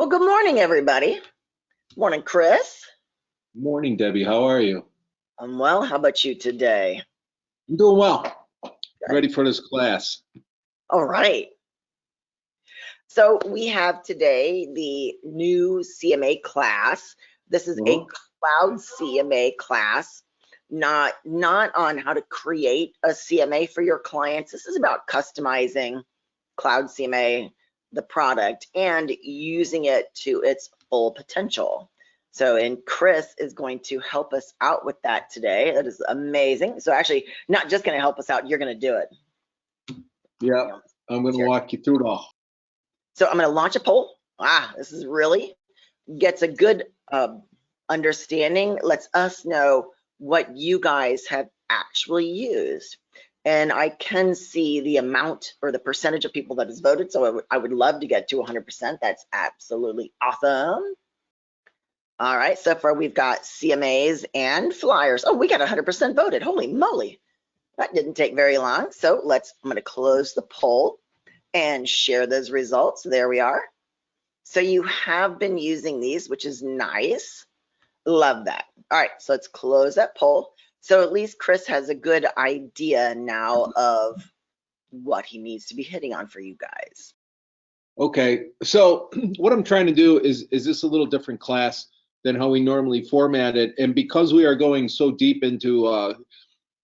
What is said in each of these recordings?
Well, good morning, everybody. Morning, Chris. Morning, Debbie. How are you? I'm well. How about you today? I'm doing well. Good. Ready for this class. All right. So we have today the new CMA class. This is a Uh-huh. cloud CMA class, not on how to create a CMA for your clients. This is about customizing cloud CMA, the product, and using it to its full potential. So, and Chris is going to help us out with that today. That is amazing. So actually, not just going to help us out, you're going to do it. Yeah, I'm going to walk you through it all. So I'm going to launch a poll. This is really gets a good understanding, lets us know what you guys have actually used. And I can see the amount or the percentage of people that has voted. So I would love to get to 100%. That's absolutely awesome. All right, so far we've got CMAs and flyers. Oh, we got 100% voted. Holy moly. That didn't take very long. So I'm going to close the poll and share those results. There we are. So you have been using these, which is nice. Love that. All right, so let's close that poll. So at least Chris has a good idea now of what he needs to be hitting on for you guys. Okay, so what I'm trying to do is this a little different class than how we normally format it. And because we are going so deep into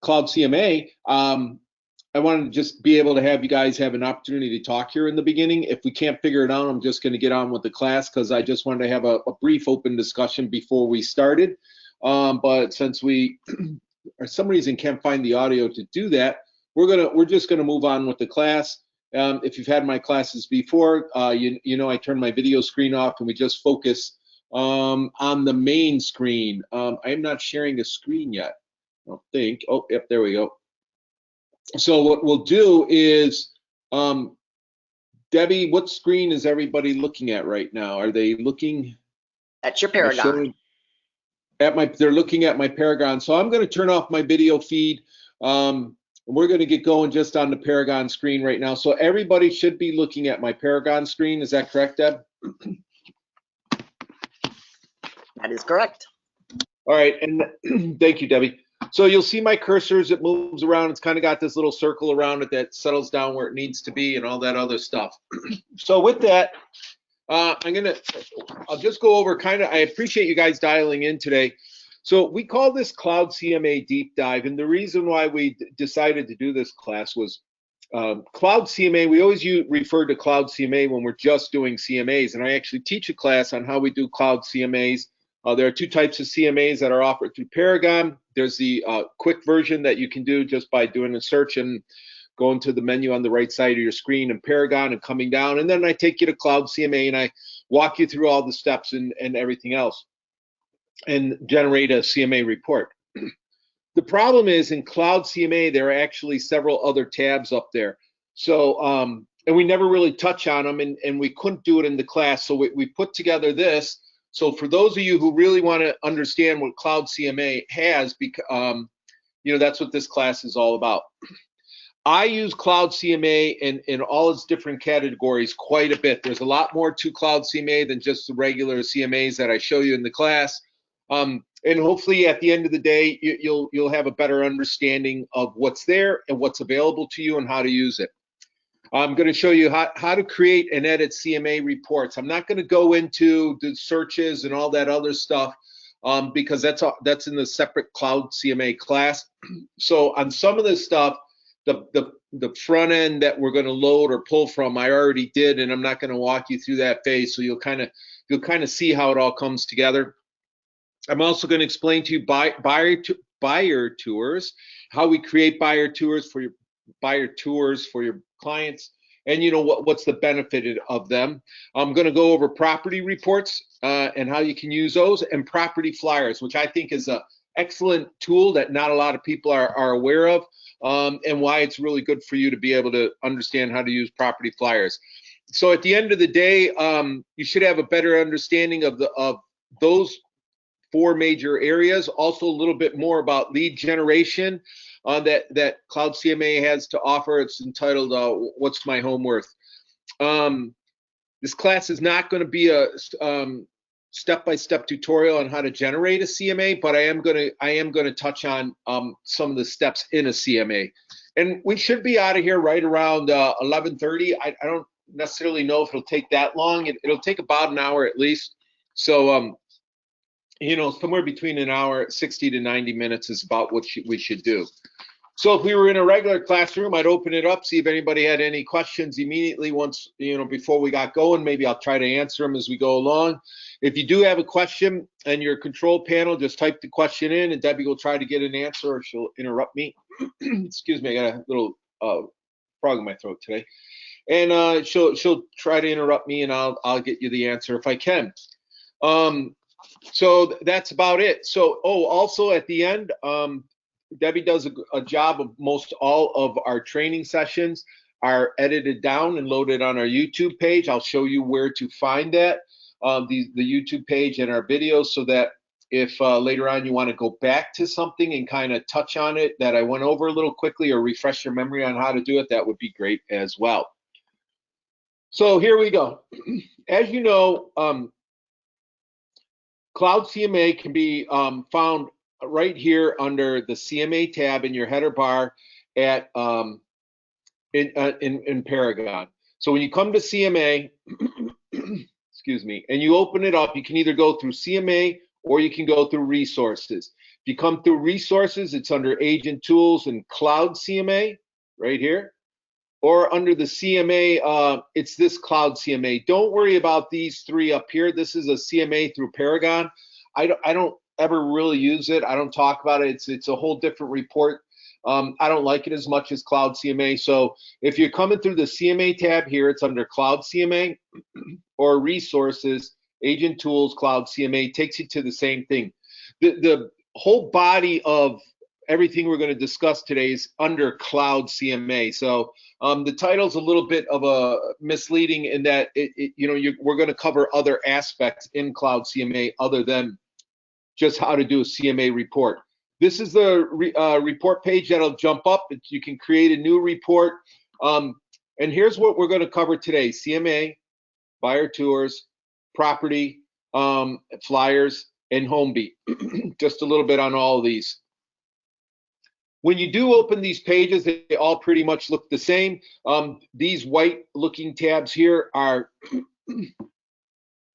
Cloud CMA, I wanted to just be able to have you guys have an opportunity to talk here in the beginning. If we can't figure it out, I'm just going to get on with the class because I just wanted to have a brief open discussion before we started. But since we, for some reason, can't find the audio to do that, we're just gonna move on with the class. If you've had my classes before, you know I turn my video screen off and we just focus on the main screen. I'm not sharing a screen yet. I don't think. Oh, yep, there we go. So what we'll do is, Debbie, what screen is everybody looking at right now? Are they looking? That's your Paragon. They're looking at my Paragon. So I'm going to turn off my video feed. We're going to get going just on the Paragon screen right now. So everybody should be looking at my Paragon screen. Is that correct, Deb? That is correct. All right, and thank you, Debbie. So you'll see my cursors, it moves around. It's kind of got this little circle around it that settles down where it needs to be and all that other stuff. So with that, I'll just go over I appreciate you guys dialing in today. So we call this Cloud CMA Deep Dive. And the reason why we decided to do this class was Cloud CMA, we always refer to Cloud CMA when we're just doing CMAs. And I actually teach a class on how we do Cloud CMAs. There are two types of CMAs that are offered through Paragon. There's the quick version that you can do just by doing a search and going to the menu on the right side of your screen in Paragon and coming down. And then I take you to Cloud CMA and I walk you through all the steps and everything else and generate a CMA report. The problem is in Cloud CMA, there are actually several other tabs up there. So, and we never really touch on them and we couldn't do it in the class. So we put together this. So for those of you who really want to understand what Cloud CMA has, you know, that's what this class is all about. I use Cloud CMA in all its different categories quite a bit. There's a lot more to Cloud CMA than just the regular CMAs that I show you in the class. And hopefully at the end of the day, you'll have a better understanding of what's there and what's available to you and how to use it. I'm going to show you how to create and edit CMA reports. I'm not going to go into the searches and all that other stuff because that's in the separate Cloud CMA class. So on some of this stuff, the front end that we're going to load or pull from, I already did, and I'm not going to walk you through that phase. So you'll kind of see how it all comes together. I'm also going to explain to you buyer tours, how we create buyer tours for your clients, and you know what's the benefit of them. I'm going to go over property reports and how you can use those, and property flyers, which I think is a excellent tool that not a lot of people are aware of, and why it's really good for you to be able to understand how to use property flyers. So at the end of the day, you should have a better understanding of those four major areas. Also a little bit more about lead generation that Cloud CMA has to offer. It's entitled What's My Home Worth? This class is not going to be a step-by-step tutorial on how to generate a CMA, but I am going to touch on some of the steps in a CMA. And we should be out of here right around 11:30. I don't necessarily know if it'll take that long. It'll take about an hour at least. So, you know, somewhere between an hour, 60 to 90 minutes is about what we should do. So if we were in a regular classroom, I'd open it up, see if anybody had any questions immediately once, you know, before we got going. Maybe I'll try to answer them as we go along. If you do have a question and your control panel, just type the question in and Debbie will try to get an answer or she'll interrupt me. Excuse me, I got a little frog in my throat today. And she'll try to interrupt me and I'll get you the answer if I can. So that's about it. So, oh, also at the end, Debbie does a job of most all of our training sessions are edited down and loaded on our YouTube page. I'll show you where to find that, the YouTube page and our videos, so that if later on you want to go back to something and kind of touch on it that I went over a little quickly or refresh your memory on how to do it, that would be great as well. So here we go. As you know, CloudCMA can be found right here under the CMA tab in your header bar at in Paragon. So when you come to CMA, excuse me, and you open it up, you can either go through CMA or you can go through resources. If you come through resources, it's under agent tools and CloudCMA right here. Or under the CMA, it's this CloudCMA. Don't worry about these three up here. This is a CMA through Paragon. I don't ever really use it. I don't talk about it. It's a whole different report. I don't like it as much as CloudCMA. So if you're coming through the CMA tab here, it's under CloudCMA or resources, agent tools, CloudCMA takes you to the same thing. The whole body of everything we're going to discuss today is under CloudCMA. So the title's a little bit of a misleading in that we're going to cover other aspects in CloudCMA other than just how to do a CMA report. This is the report page that'll jump up. You can create a new report. And here's what we're going to cover today: CMA, buyer tours, property, flyers, and home beat. Just a little bit on all of these. When you do open these pages, they all pretty much look the same. These white looking tabs here are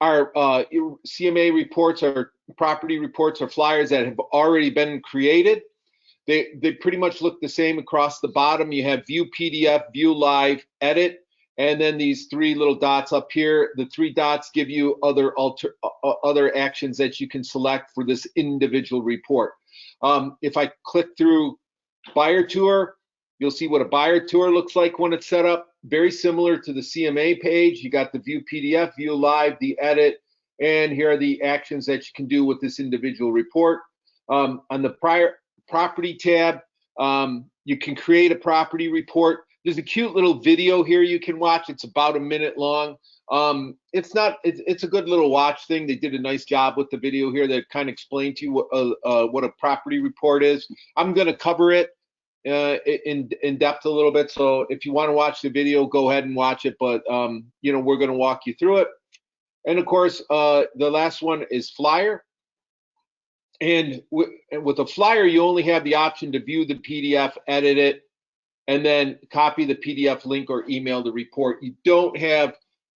CMA reports or property reports or flyers that have already been created. They pretty much look the same across the bottom. You have view PDF, view live, edit, and then these three little dots up here. The three dots give you other actions that you can select for this individual report. If I click through buyer tour, you'll see what a buyer tour looks like when it's set up. Very similar to the CMA page. You got the view PDF, view live, the edit, and here are the actions that you can do with this individual report. On the property tab, you can create a property report. There's a cute little video here you can watch. It's about a minute long. It's a good little watch thing. They did a nice job with the video here that kind of explained to you what a property report is. I'm going to cover it in depth a little bit. So if you want to watch the video, go ahead and watch it. But we're going to walk you through it. And of course, the last one is flyer. And with a flyer, you only have the option to view the PDF, edit it, and then copy the PDF link or email the report. You don't have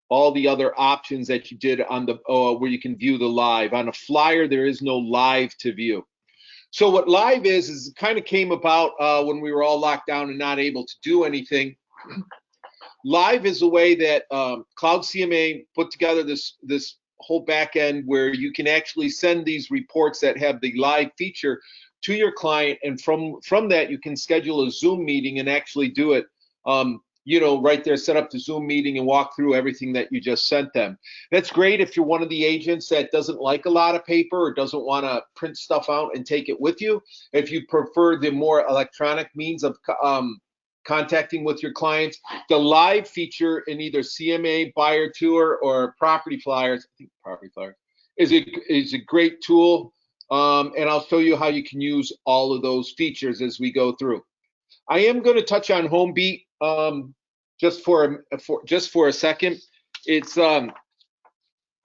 all the other options that you did on the where you can view the live. On a flyer, there is no live to view. So what live is it kind of came about when we were all locked down and not able to do anything. Live is a way that CloudCMA put together this whole back end where you can actually send these reports that have the live feature to your client, and from that you can schedule a Zoom meeting and actually do it right there, set up the Zoom meeting and walk through everything that you just sent them. That's great if you're one of the agents that doesn't like a lot of paper or doesn't want to print stuff out and take it with you. If you prefer the more electronic means of contacting with your clients, the live feature in either CMA, buyer tour, or property flyers, I think property flyers, is a great tool. And I'll show you how you can use all of those features as we go through. I am going to touch on home beat just for a second. it's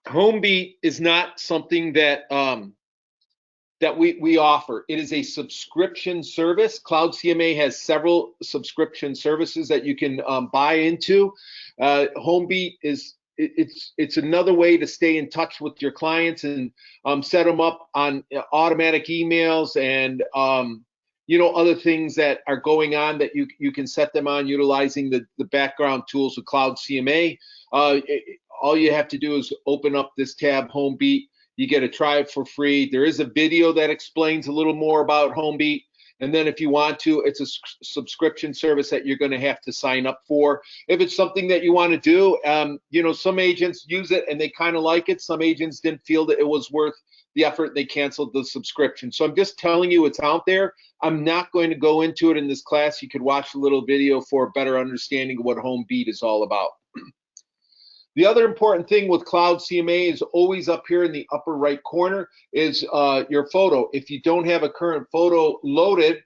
Homebeat is not something that that we offer. It is a subscription service. CloudCMA has several subscription services that you can buy into. Homebeat is it's another way to stay in touch with your clients and set them up on automatic emails and you know, other things that are going on that you can set them on utilizing the background tools of CloudCMA. All you have to do is open up this tab, Homebeat. You get to try it for free. There is a video that explains a little more about Homebeat. And then if you want to, it's a subscription service that you're going to have to sign up for. If it's something that you want to do, you know, some agents use it and they kind of like it. Some agents didn't feel that it was worth the effort. They canceled the subscription. So I'm just telling you it's out there. I'm not going to go into it in this class. You could watch a little video for a better understanding of what Homebeat is all about. The other important thing with CloudCMA is always up here in the upper right corner is your photo. If you don't have a current photo loaded,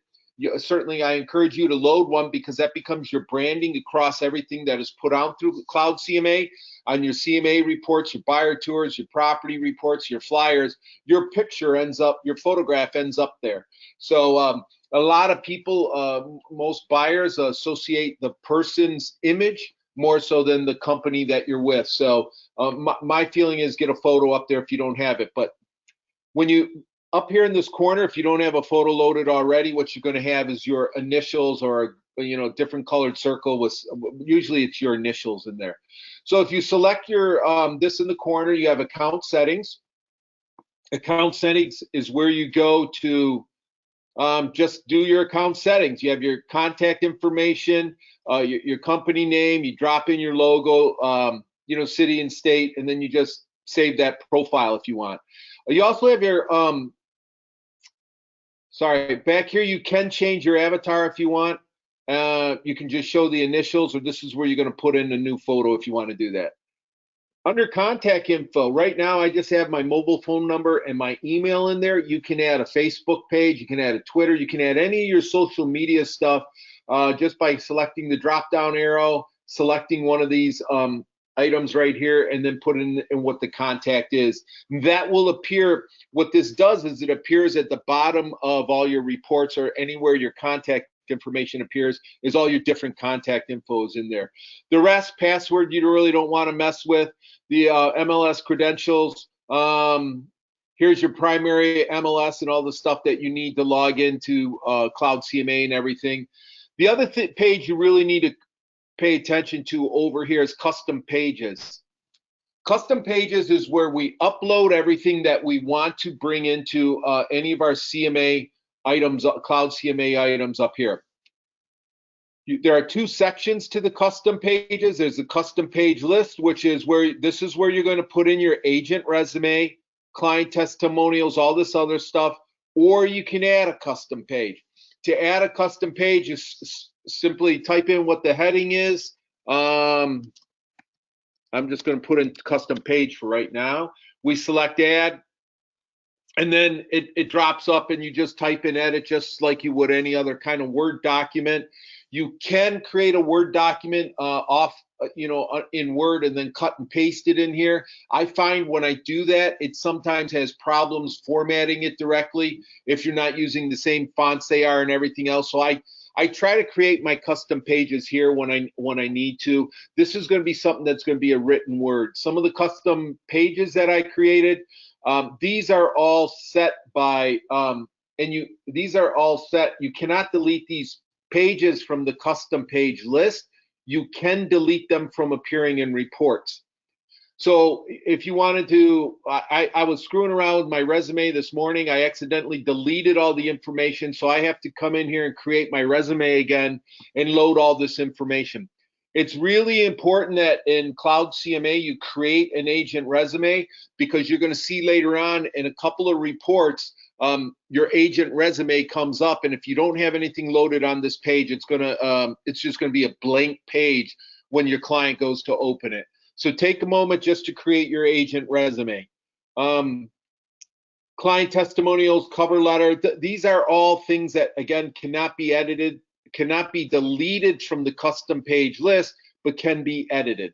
certainly I encourage you to load one because that becomes your branding across everything that is put out through CloudCMA. On your CMA reports, your buyer tours, your property reports, your flyers, your picture ends up, your photograph ends up there. So a lot of people, most buyers associate the person's image more so than the company that you're with. So my feeling is get a photo up there if you don't have it. But when you up here in this corner, if you don't have a photo loaded already, what you're going to have is your initials or you know, different colored circle with usually it's your initials in there. So if you select your this in the corner, you have account settings. Account settings is where you go to just do your account settings. You have your contact information, your company name, you drop in your logo, you know, city and state, and then you just save that profile if you want. You also have your, sorry, back here you can change your avatar if you want. You can just show the initials, or this is where you're going to put in a new photo if you want to do that. Under contact info, right now I just have my mobile phone number and my email in there. You can add a Facebook page, you can add a Twitter, you can add any of your social media stuff just by selecting the drop-down arrow, selecting one of these items right here, and then put in what the contact is. That will appear. What this does is it appears at the bottom of all your reports or anywhere your contact information appears is all your different contact infos in there. The rest, password, you really don't want to mess with. The MLS credentials, here's your primary MLS and all the stuff that you need to log into CloudCMA and everything. The other page you really need to pay attention to over here is custom pages. Custom pages is where we upload everything that we want to bring into any of our CMA items, CloudCMA items up here. There are two sections to the custom pages. There's a custom page list, which is where this is where you're going to put in your agent resume, client testimonials, all this other stuff, or you can add a custom page. To add a custom page, you simply type in what the heading is. I'm just going to put in custom page for right now. We select add, and then it drops up and you just type in edit just like you would any other kind of Word document. You can create a Word document in Word and then cut and paste it in here. I find when I do that, it sometimes has problems formatting it directly if you're not using the same fonts they are and everything else. So I try to create my custom pages here when I need to. This is going to be something that's going to be a written word. Some of the custom pages that I created, these are all set by these are all set. You cannot delete these pages from the custom page list. You can delete them from appearing in reports. So if you wanted to, I was screwing around with my resume this morning. I accidentally deleted all the information. So I have to come in here and create my resume again and load all this information. It's really important that in CloudCMA you create an agent resume, because you're going to see later on in a couple of reports, your agent resume comes up, and if you don't have anything loaded on this page, it's just going to be a blank page when your client goes to open it. So take a moment just to create your agent resume. Client testimonials, cover letter, these are all things that, again, cannot be edited, cannot be deleted from the custom page list, but can be edited.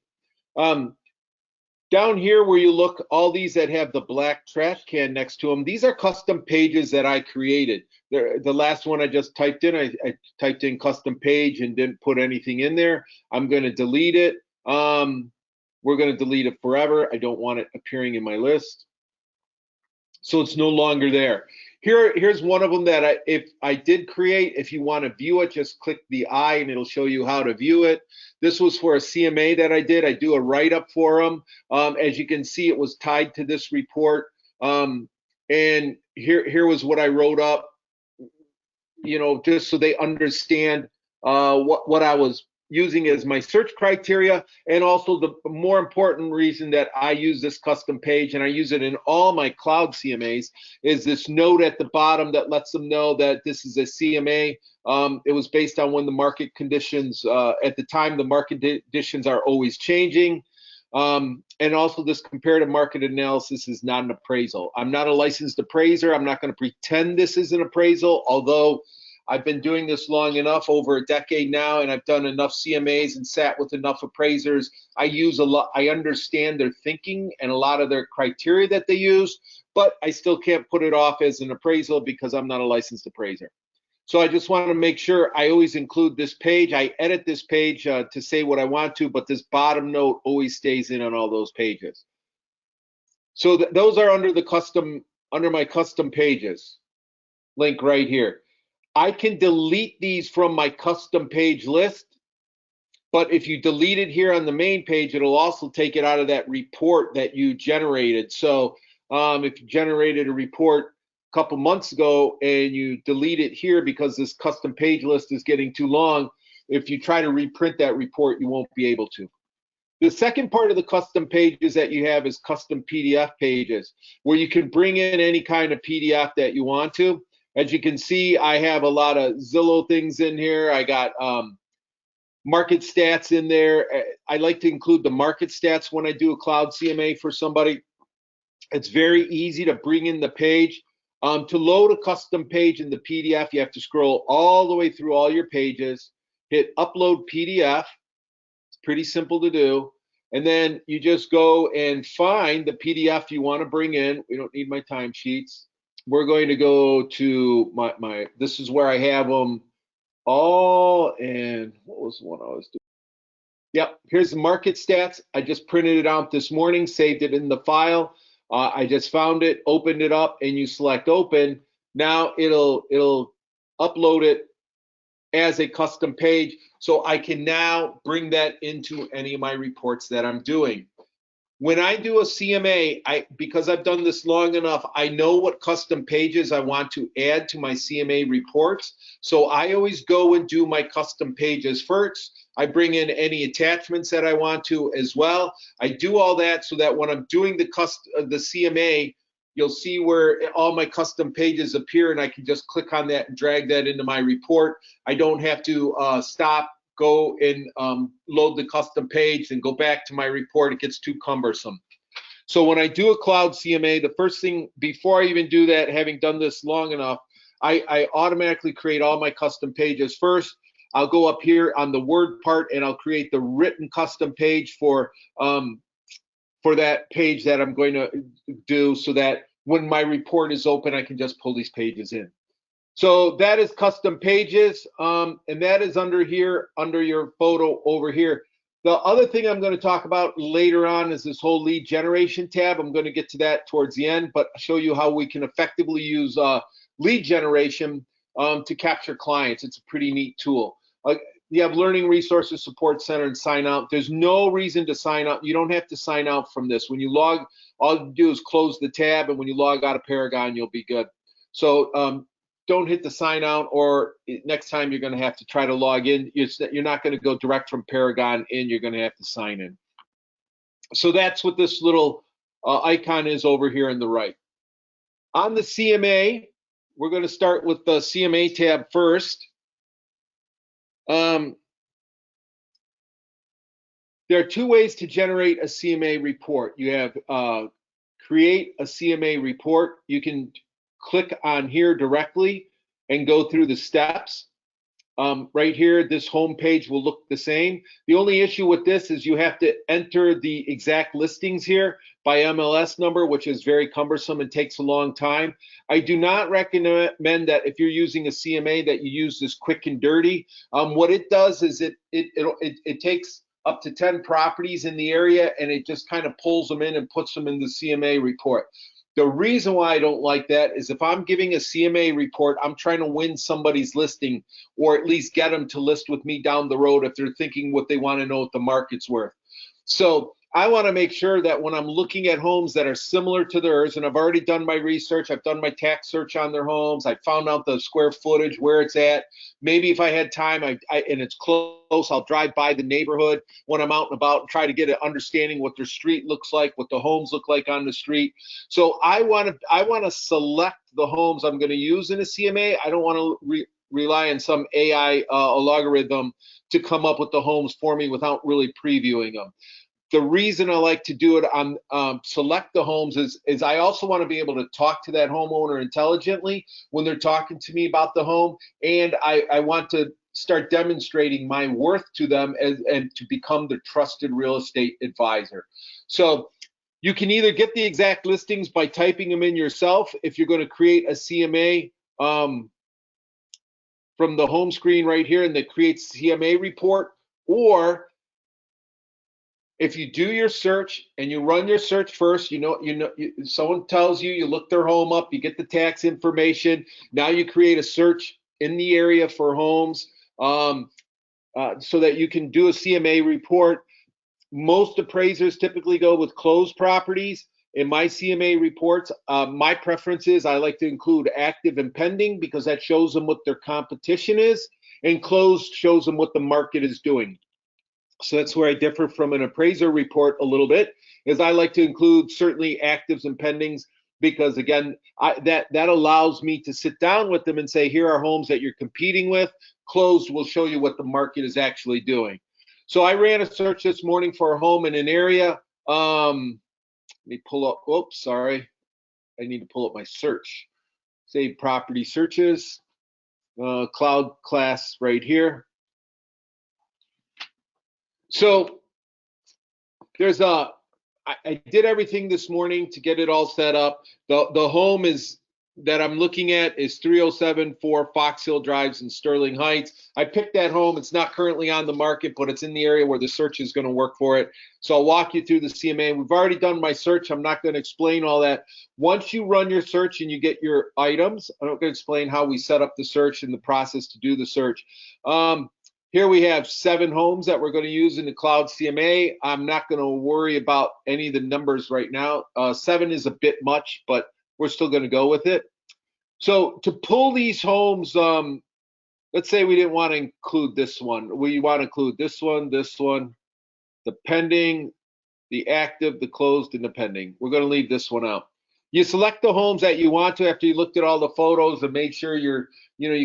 Down here where you look, all these that have the black trash can next to them, these are custom pages that I created. The last one I just typed in, I typed in custom page and didn't put anything in there. I'm going to delete it. We're going to delete it forever. I don't want it appearing in my list. So it's no longer there. Here's one of them that if I did create. If you want to view it, just click the I and it'll show you how to view it. This was for a CMA that I did. I do a write-up for them. As you can see, it was tied to this report. And here was what I wrote up, just so they understand what I was using as my search criteria, and also the more important reason that I use this custom page, and I use it in all my cloud CMAs, is this note at the bottom that lets them know that this is a CMA. It was based on when the market conditions, at the time, the market conditions are always changing. And also this comparative market analysis is not an appraisal. I'm not a licensed appraiser. I'm not going to pretend this is an appraisal, although I've been doing this long enough, over a decade now, and I've done enough CMAs and sat with enough appraisers. I understand their thinking and a lot of their criteria that they use, but I still can't put it off as an appraisal because I'm not a licensed appraiser. So I just want to make sure I always include this page. I edit this page to say what I want to, but this bottom note always stays in on all those pages. So those are under my custom pages link right here. I can delete these from my custom page list, but if you delete it here on the main page, it'll also take it out of that report that you generated. So if you generated a report a couple months ago and you delete it here because this custom page list is getting too long, if you try to reprint that report, you won't be able to. The second part of the custom pages that you have is custom PDF pages, where you can bring in any kind of PDF that you want to. As you can see, I have a lot of Zillow things in here. I got MarketStats in there. I like to include the MarketStats when I do a cloud CMA for somebody. It's very easy to bring in the page. To load a custom page in the PDF, you have to scroll all the way through all your pages, hit upload PDF. It's pretty simple to do. And then you just go and find the PDF you want to bring in. We don't need my timesheets. We're going to go to this is where I have them all. And what was the one I was doing? Yep, here's the market stats. I just printed it out this morning, saved it in the file. I just found it, opened it up, and you select open. Now it'll upload it as a custom page. So I can now bring that into any of my reports that I'm doing. When I do a CMA, because I've done this long enough, I know what custom pages I want to add to my CMA reports. So I always go and do my custom pages first. I bring in any attachments that I want to as well. I do all that so that when I'm doing the CMA, you'll see where all my custom pages appear, and I can just click on that and drag that into my report. I don't have to stop, go and load the custom page and go back to my report. It gets too cumbersome. So when I do a cloud CMA, the first thing, before I even do that, having done this long enough, I automatically create all my custom pages first. I'll go up here on the Word part and I'll create the written custom page for that page that I'm going to do, so that when my report is open, I can just pull these pages in. So that is custom pages, and that is under here, under your photo over here. The other thing I'm going to talk about later on is this whole lead generation tab. I'm going to get to that towards the end, but show you how we can effectively use lead generation to capture clients. It's a pretty neat tool. You have Learning Resources Support Center and sign out. There's no reason to sign out. You don't have to sign out from this. When you log, all you do is close the tab, and when you log out of Paragon, you'll be good. So don't hit the sign out, or next time you're going to have to try to log in. You're not going to go direct from Paragon in. You're going to have to sign in. So that's what this little icon is over here on the right. On the CMA, we're going to start with the CMA tab first. There are two ways to generate a CMA report. You have create a CMA report. You can click on here directly and go through the steps. right here, this home page will look the same. The only issue with this is you have to enter the exact listings here by MLS number, which is very cumbersome and takes a long time. I do not recommend that if you're using a CMA that you use this quick and dirty. What it does is it takes up to 10 properties in the area and it just kind of pulls them in and puts them in the CMA report. The reason why I don't like that is if I'm giving a CMA report, I'm trying to win somebody's listing or at least get them to list with me down the road if they're thinking what they want to know what the market's worth. So I want to make sure that when I'm looking at homes that are similar to theirs, and I've already done my research, I've done my tax search on their homes, I found out the square footage, where it's at. Maybe if I had time and it's close, I'll drive by the neighborhood when I'm out and about and try to get an understanding what their street looks like, what the homes look like on the street. So I want to select the homes I'm going to use in a CMA. I don't want to rely on some AI algorithm to come up with the homes for me without really previewing them. The reason I like to do it on select the homes is I also want to be able to talk to that homeowner intelligently when they're talking to me about the home, and I want to start demonstrating my worth to them and to become the trusted real estate advisor. So you can either get the exact listings by typing them in yourself if you're going to create a CMA from the home screen right here and that creates CMA report, or if you do your search and you run your search first, someone tells you, you look their home up, you get the tax information. Now you create a search in the area for homes so that you can do a CMA report. Most appraisers typically go with closed properties. In my CMA reports, my preference is I like to include active and pending because that shows them what their competition is, and closed shows them what the market is doing. So that's where I differ from an appraiser report a little bit, is I like to include certainly actives and pendings because again, that allows me to sit down with them and say, here are homes that you're competing with. Closed will show you what the market is actually doing. So I ran a search this morning for a home in an area. Let me pull up, oops, sorry. I need to pull up my search. Save property searches, cloud class right here. So there's I did everything this morning to get it all set up. The home that I'm looking at is 3074 Fox Hill Drives in Sterling Heights. I picked that home. It's not currently on the market, but it's in the area where the search is going to work for it. So I'll walk you through the CMA. We've already done my search. I'm not going to explain all that. Once you run your search and you get your items, I'm not going to explain how we set up the search and the process to do the search. Here we have 7 homes that we're going to use in the CloudCMA. I'm not going to worry about any of the numbers right now. 7 is a bit much, but we're still going to go with it. So to pull these homes, let's say we didn't want to include this one. We want to include this one, the pending, the active, the closed, and the pending. We're going to leave this one out. You select the homes that you want to after you looked at all the photos and made sure you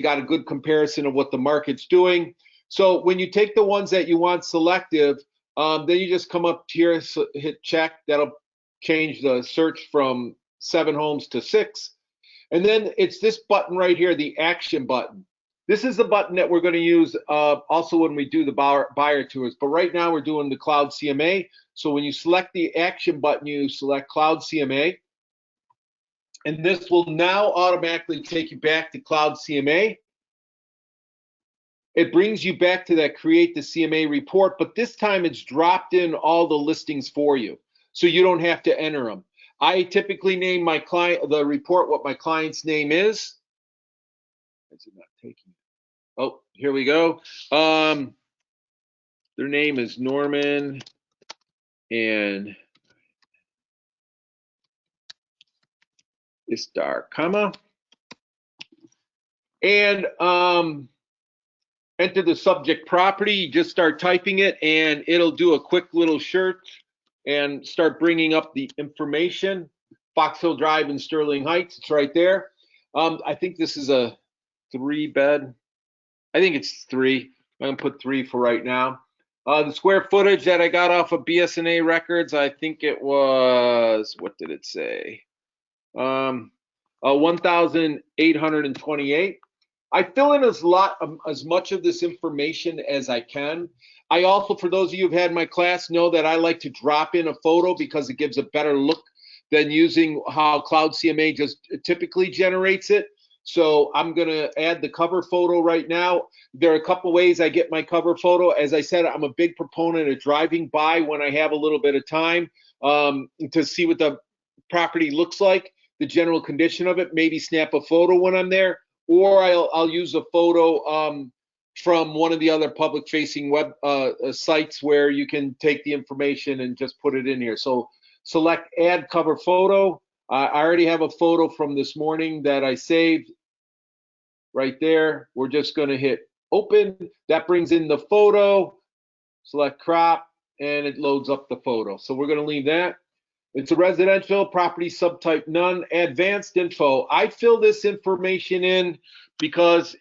got a good comparison of what the market's doing. So when you take the ones that you want selective, then you just come up here, hit check. That'll change the search from 7 homes to 6. And then it's this button right here, the action button. This is the button that we're going to use also when we do the buyer tours. But right now we're doing the CloudCMA. So when you select the action button, you select CloudCMA. And this will now automatically take you back to CloudCMA. It brings you back to that create the CMA report, but this time it's dropped in all the listings for you. So you don't have to enter them. I typically name my client, the report, what my client's name is. Is it not taking it? Oh, here we go. Their name is Norman and Istar, comma. And enter the subject property. You just start typing it and it'll do a quick little search and start bringing up the information. Fox Hill Drive in Sterling Heights, it's right there. I think this is a 3-bed. I think it's 3. I'm gonna put 3 for right now. The square footage that I got off of BSNA records, I think it was, what did it say? 1,828. I fill in as much of this information as I can. I also, for those of you who've had my class, know that I like to drop in a photo because it gives a better look than using how CloudCMA just typically generates it. So I'm going to add the cover photo right now. There are a couple ways I get my cover photo. As I said, I'm a big proponent of driving by when I have a little bit of time to see what the property looks like, the general condition of it, maybe snap a photo when I'm there, or I'll use a photo from one of the other public-facing web sites where you can take the information and just put it in here. So select Add Cover Photo. I already have a photo from this morning that I saved right there. We're just going to hit Open. That brings in the photo. Select Crop, and it loads up the photo. So we're going to leave that. It's a residential property subtype none. Advanced info. I fill this information in because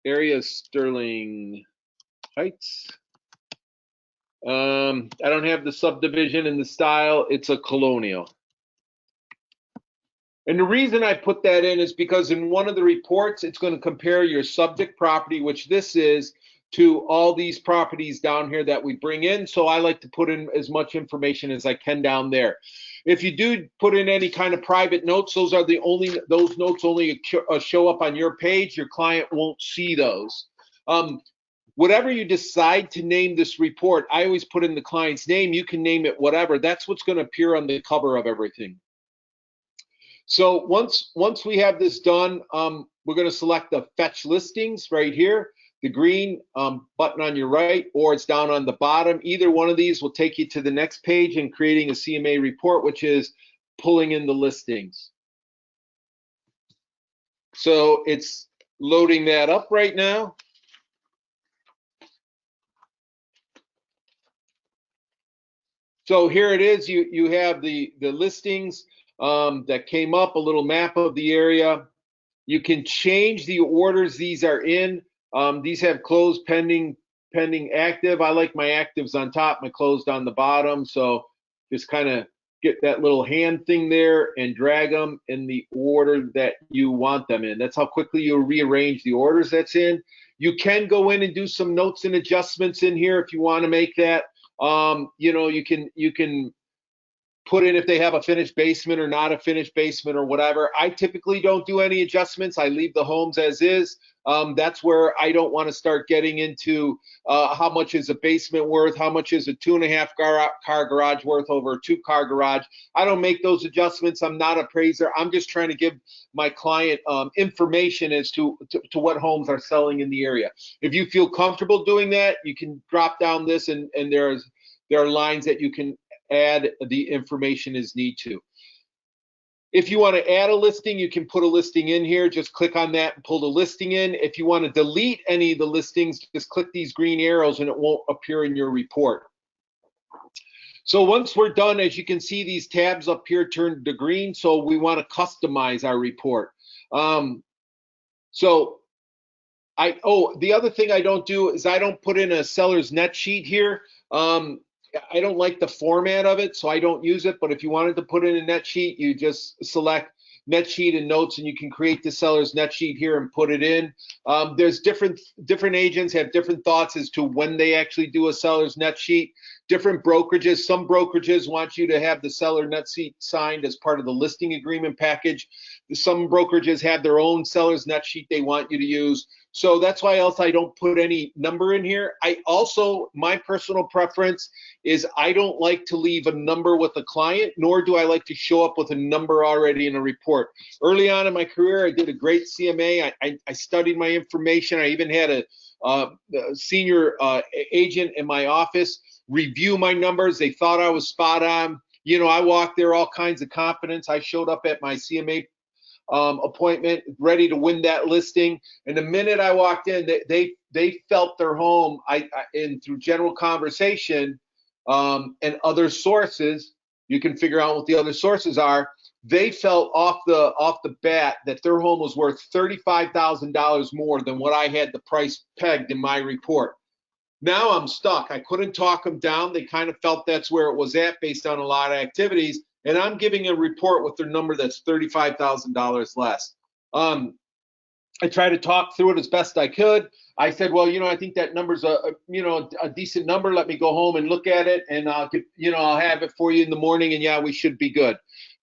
area Sterling Heights. I don't have the subdivision and the style. It's a colonial. And the reason I put that in is because in one of the reports, it's going to compare your subject property, which this is, to all these properties down here that we bring in. So I like to put in as much information as I can down there. If you do put in any kind of private notes, those notes only show up on your page. Your client won't see those. Whatever you decide to name this report, I always put in the client's name. You can name it whatever. That's what's going to appear on the cover of everything. So once we have this done, we're going to select the Fetch Listings right here, the green button on your right, or it's down on the bottom. Either one of these will take you to the next page and creating a CMA report, which is pulling in the listings. So it's loading that up right now. So here it is. You have the listings that came up, a little map of the area. You can change the orders these are in. These have closed, pending, active. I like my actives on top, my closed on the bottom. So just kind of get that little hand thing there and drag them in the order that you want them in. That's how quickly you rearrange the orders that's in. You can go in and do some notes and adjustments in here if you want to make that. You know, you can put in if they have a finished basement or not a finished basement or whatever. I typically don't do any adjustments. I leave the homes as is. That's where I don't want to start getting into how much is a basement worth, how much is a 2.5 car garage worth over a 2-car garage. I don't make those adjustments. I'm not an appraiser. I'm just trying to give my client information as to what homes are selling in the area. If you feel comfortable doing that, you can drop down this and there are lines that you can add the information as need to. If you want to add a listing, you can put a listing in here. Just click on that and pull the listing in. If you want to delete any of the listings, just click these green arrows and it won't appear in your report. So once we're done, as you can see, these tabs up here turned to green. So we want to customize our report. The other thing I don't do is I don't put in a seller's net sheet here. I don't like the format of it, so I don't use it. But if you wanted to put in a net sheet, you just select net sheet and notes, and you can create the seller's net sheet here and put it in. There's different agents have different thoughts as to when they actually do a seller's net sheet. Different brokerages, some brokerages want you to have the seller net sheet signed as part of the listing agreement package. Some brokerages have their own seller's net sheet they want you to use. So that's why else I don't put any number in here. My personal preference is I don't like to leave a number with a client, nor do I like to show up with a number already in a report. Early on in my career, I did a great CMA. I studied my information. I even had a senior agent in my office review my numbers. They thought I was spot on. You know, I walked there all kinds of confidence. I showed up at my CMA appointment ready to win that listing, and the minute I walked in, they felt their home. And through general conversation and other sources, you can figure out what the other sources are. They felt off the bat that their home was worth $35,000 more than what I had the price pegged in my report. Now I'm stuck. I couldn't talk them down. They kind of felt that's where it was at based on a lot of activities. And I'm giving a report with their number that's $35,000 less. I tried to talk through it as best I could. I said, well, I think that number's a decent number. Let me go home and look at it, and I'll have it for you in the morning. And yeah, we should be good.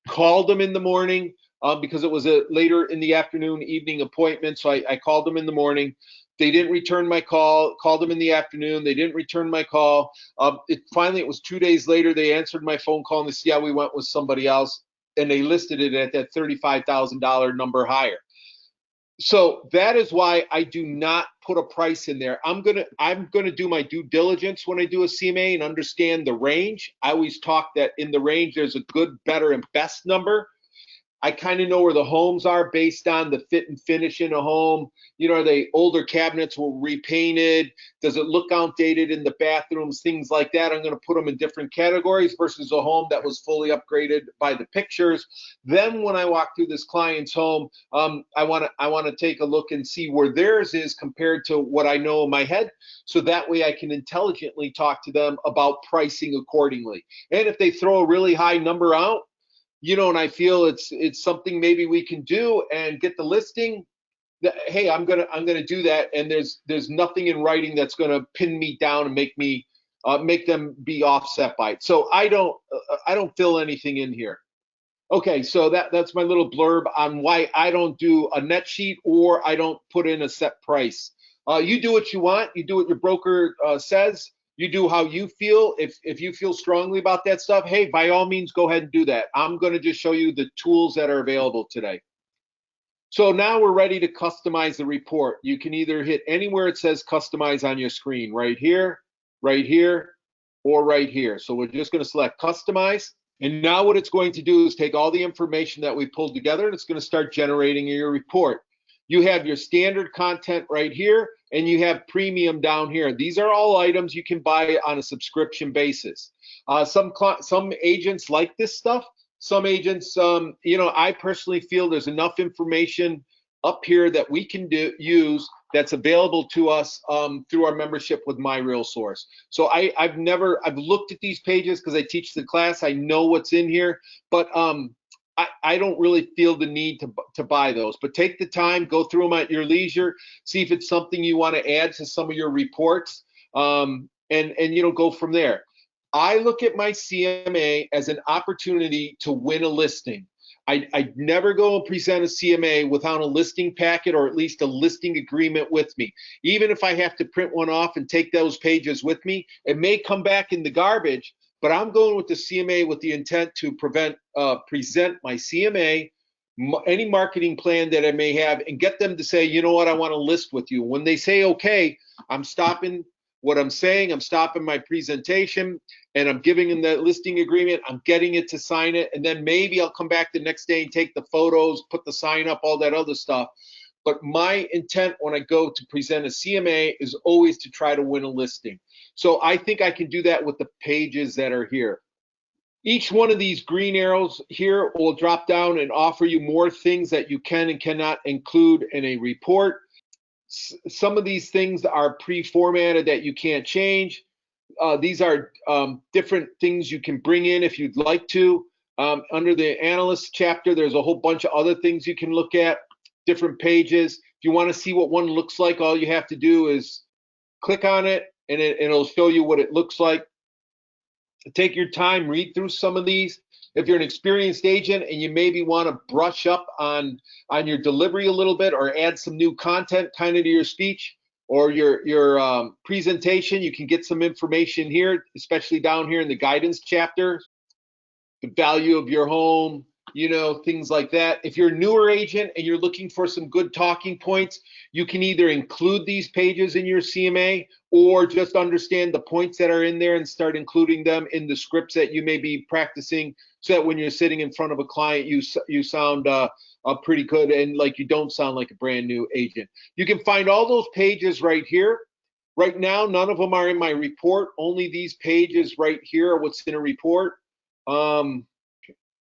Called them in the morning because it was a later in the afternoon, evening appointment. So I called them in the morning. They didn't return my call. Called them in the afternoon. They didn't return my call. Finally, it was 2 days later. They answered my phone call and they said, yeah, we went with somebody else, and they listed it at that $35,000 number higher. So that is why I do not put a price in there. I'm gonna do my due diligence when I do a CMA and understand the range. I always talk that in the range there's a good, better, and best number. I kind of know where the homes are based on the fit and finish in a home. Are they older cabinets were repainted? Does it look outdated in the bathrooms? Things like that. I'm going to put them in different categories versus a home that was fully upgraded by the pictures. Then when I walk through this client's home, I want to take a look and see where theirs is compared to what I know in my head. So that way I can intelligently talk to them about pricing accordingly. And if they throw a really high number out, and I feel it's something maybe we can do and get the listing, hey, I'm gonna do that, and there's nothing in writing that's gonna pin me down and make them be offset by it. So I don't fill anything in here. Okay, so that's my little blurb on why I don't do a net sheet or I don't put in a set price. You do what you want. You do what your broker says. You do how you feel. If you feel strongly about that stuff, hey, by all means, go ahead and do that. I'm going to just show you the tools that are available today. So now we're ready to customize the report. You can either hit anywhere it says customize on your screen, right here, or right here. So we're just going to select customize. And now what it's going to do is take all the information that we pulled together and it's going to start generating your report. You have your standard content right here, and you have premium down here. These are all items you can buy on a subscription basis. Some agents like this stuff. Some agents, I personally feel there's enough information up here that we can use that's available to us through our membership with My Real Source. So I've looked at these pages because I teach the class. I know what's in here, but I don't really feel the need to buy those. But take the time, go through them at your leisure, see if it's something you want to add to some of your reports, and go from there. I look at my CMA as an opportunity to win a listing. I never go and present a CMA without a listing packet or at least a listing agreement with me. Even if I have to print one off and take those pages with me, it may come back in the garbage, but I'm going with the CMA with the intent to present my CMA, any marketing plan that I may have, and get them to say, you know what, I want to list with you. When they say, okay, I'm stopping what I'm saying, I'm stopping my presentation, and I'm giving them that listing agreement, I'm getting it to sign it, and then maybe I'll come back the next day and take the photos, put the sign up, all that other stuff. But my intent when I go to present a CMA is always to try to win a listing. So I think I can do that with the pages that are here. Each one of these green arrows here will drop down and offer you more things that you can and cannot include in a report. Some of these things are pre-formatted that you can't change. These are different things you can bring in if you'd like to. Under the analyst chapter, there's a whole bunch of other things you can look at, different pages. If you want to see what one looks like, all you have to do is click on it, and it'll show you what it looks like. Take your time, read through some of these. If you're an experienced agent and you maybe want to brush up on your delivery a little bit or add some new content kind of to your speech or your presentation, you can get some information here, especially down here in the guidance chapter, the value of your home, things like that. If you're a newer agent and you're looking for some good talking points, you can either include these pages in your CMA or just understand the points that are in there and start including them in the scripts that you may be practicing, so that when you're sitting in front of a client, you sound pretty good and like you don't sound like a brand new agent. You can find all those pages right here. Right now, none of them are in my report. Only these pages right here are what's in a report.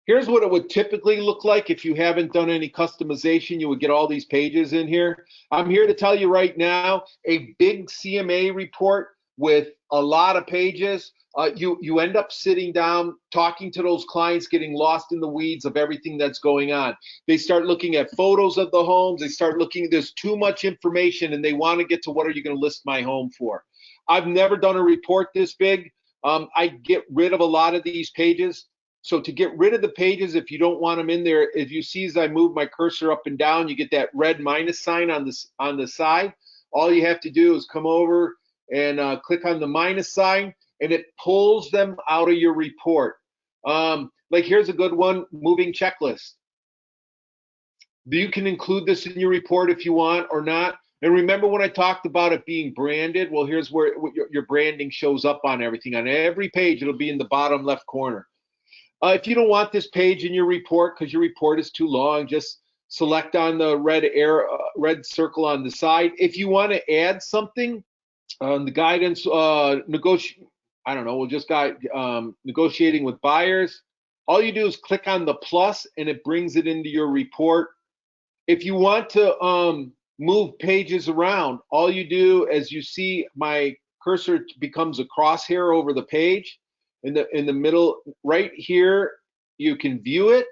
Here's what it would typically look like if you haven't done any customization. You would get all these pages in here. I'm here to tell you right now, a big CMA report with a lot of pages, you end up sitting down, talking to those clients, getting lost in the weeds of everything that's going on. They start looking at photos of the homes. They start looking, there's too much information, and they want to get to what are you going to list my home for. I've never done a report this big. I get rid of a lot of these pages. So to get rid of the pages, if you don't want them in there, if you see as I move my cursor up and down, you get that red minus sign on the side. All you have to do is come over and click on the minus sign, and it pulls them out of your report. Like here's a good one, moving checklist. You can include this in your report if you want or not. And remember when I talked about it being branded? Well, here's where your branding shows up on everything. On every page, it'll be in the bottom left corner. If you don't want this page in your report because your report is too long, just select on the red circle on the side. If you want to add something, the guidance, I don't know, we'll just negotiating with buyers. All you do is click on the plus and it brings it into your report. If you want to move pages around, all you do as you see my cursor becomes a crosshair over the page. In the middle right here, you can view it.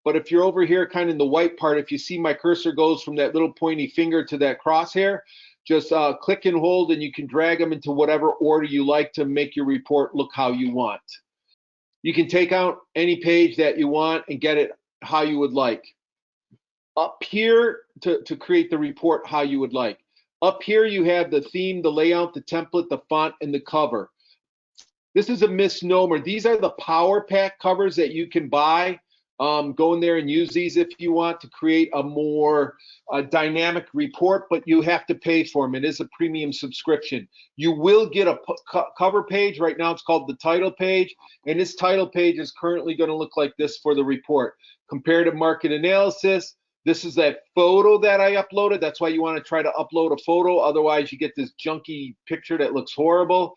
But if you're over here kind of in the white part, if you see my cursor goes from that little pointy finger to that crosshair, just click and hold and you can drag them into whatever order you like to make your report look how you want. You can take out any page that you want and get it how you would like. Up here to create the report how you would like. Up here you have the theme, the layout, the template, the font, and the cover. This is a misnomer. These are the power pack covers that you can buy. Go in there and use these if you want to create a more dynamic report, but you have to pay for them. It is a premium subscription. You will get a cover page. Right now it's called the title page, and this title page is currently going to look like this for the report. Comparative market analysis. This is that photo that I uploaded. That's why you want to try to upload a photo. Otherwise, you get this junky picture that looks horrible.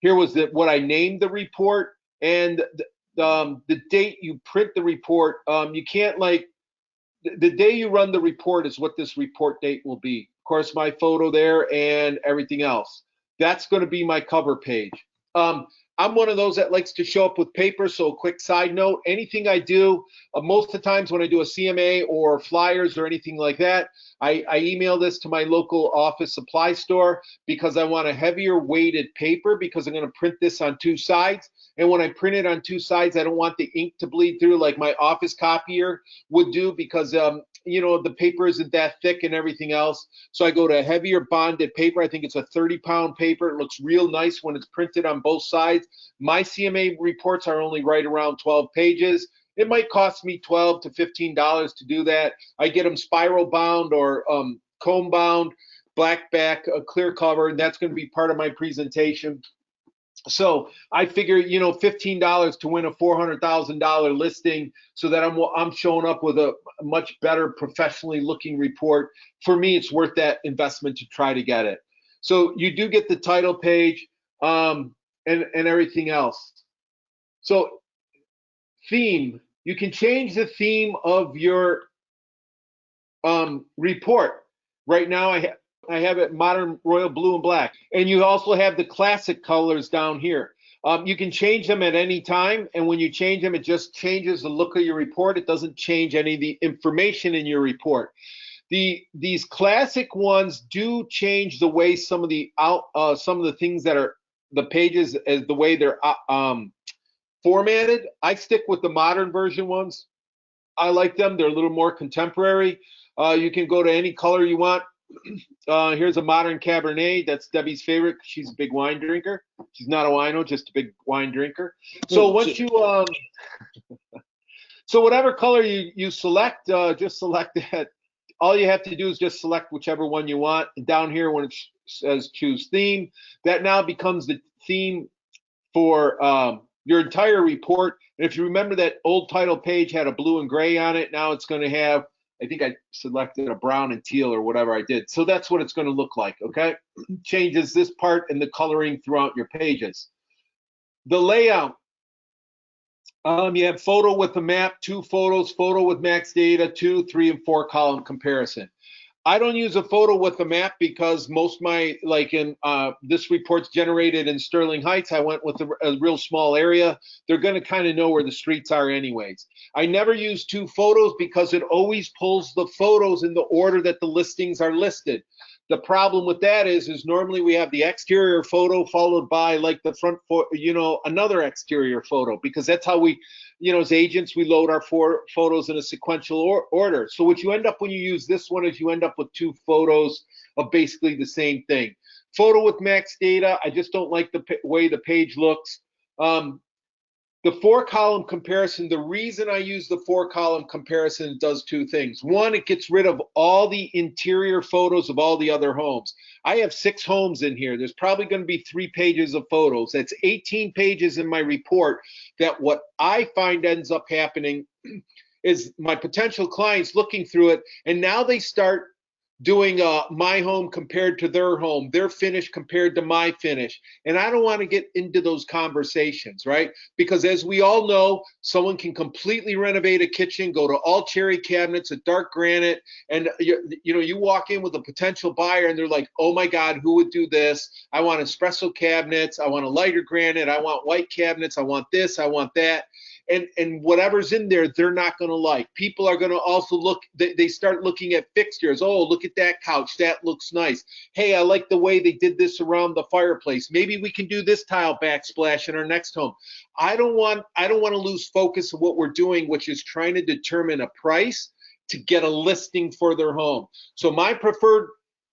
Here was what I named the report, and the date you print the report. You can't the day you run the report is what this report date will be. Of course, my photo there and everything else. That's going to be my cover page. I'm one of those that likes to show up with paper, so a quick side note, anything I do, most of the times when I do a CMA or flyers or anything like that, I email this to my local office supply store because I want a heavier weighted paper because I'm going to print this on two sides. And when I print it on two sides, I don't want the ink to bleed through like my office copier would do because the paper isn't that thick and everything else. So I go to heavier bonded paper. I think it's a 30-pound paper. It looks real nice when it's printed on both sides. My CMA reports are only right around 12 pages. It might cost me $12 to $15 to do that. I get them spiral bound or comb bound, black back, a clear cover, and that's going to be part of my presentation. So I figure, $15 to win a $400,000 listing so that I'm showing up with a much better professionally looking report. For me, it's worth that investment to try to get it. So you do get the title page and everything else. So theme, you can change the theme of your report. Right now I have it modern, royal blue, and black. And you also have the classic colors down here. You can change them at any time. And when you change them, it just changes the look of your report. It doesn't change any of the information in your report. These classic ones do change the way some of the things that are the pages as the way they're formatted. I stick with the modern version ones. I like them. They're a little more contemporary. You can go to any color you want. Here's a modern Cabernet. That's Debbie's favorite. She's a big wine drinker. She's not a wino, just a big wine drinker. So once you, so whatever color you select, just select that. All you have to do is just select whichever one you want. And down here, when it says choose theme, that now becomes the theme for your entire report. And if you remember, that old title page had a blue and gray on it. Now it's going to have, I think I selected a brown and teal or whatever I did. So that's what it's going to look like, okay? Changes this part and the coloring throughout your pages. The layout, you have photo with the map, 2 photos, photo with max data, 2, 3, and 4 column comparison. I don't use a photo with a map because most of my, like in this report's generated in Sterling Heights. I went with a real small area. They're going to kind of know where the streets are anyways. I never use two photos because it always pulls the photos in the order that the listings are listed. The problem with that is normally we have the exterior photo followed by like the front, another exterior photo, because that's how we, as agents, we load our photos in a sequential order. So what you end up when you use this one is you end up with two photos of basically the same thing. Photo with max data, I just don't like the way the page looks. The 4-column comparison, the reason I use the 4-column comparison does two things. One, it gets rid of all the interior photos of all the other homes. I have 6 homes in here. There's probably going to be 3 pages of photos. That's 18 pages in my report. That what I find ends up happening is my potential clients looking through it, and now they start doing my home compared to their home, their finish compared to my finish. And I don't want to get into those conversations, right? Because as we all know, someone can completely renovate a kitchen, go to all cherry cabinets, a dark granite, and you walk in with a potential buyer and they're like, oh my God, who would do this? I want espresso cabinets, I want a lighter granite, I want white cabinets, I want this, I want that. And whatever's in there, they're not going to like. People are going to also look, they start looking at fixtures. Oh, look at that couch. That looks nice. Hey, I like the way they did this around the fireplace. Maybe we can do this tile backsplash in our next home. I don't want to lose focus of what we're doing, which is trying to determine a price to get a listing for their home. So my preferred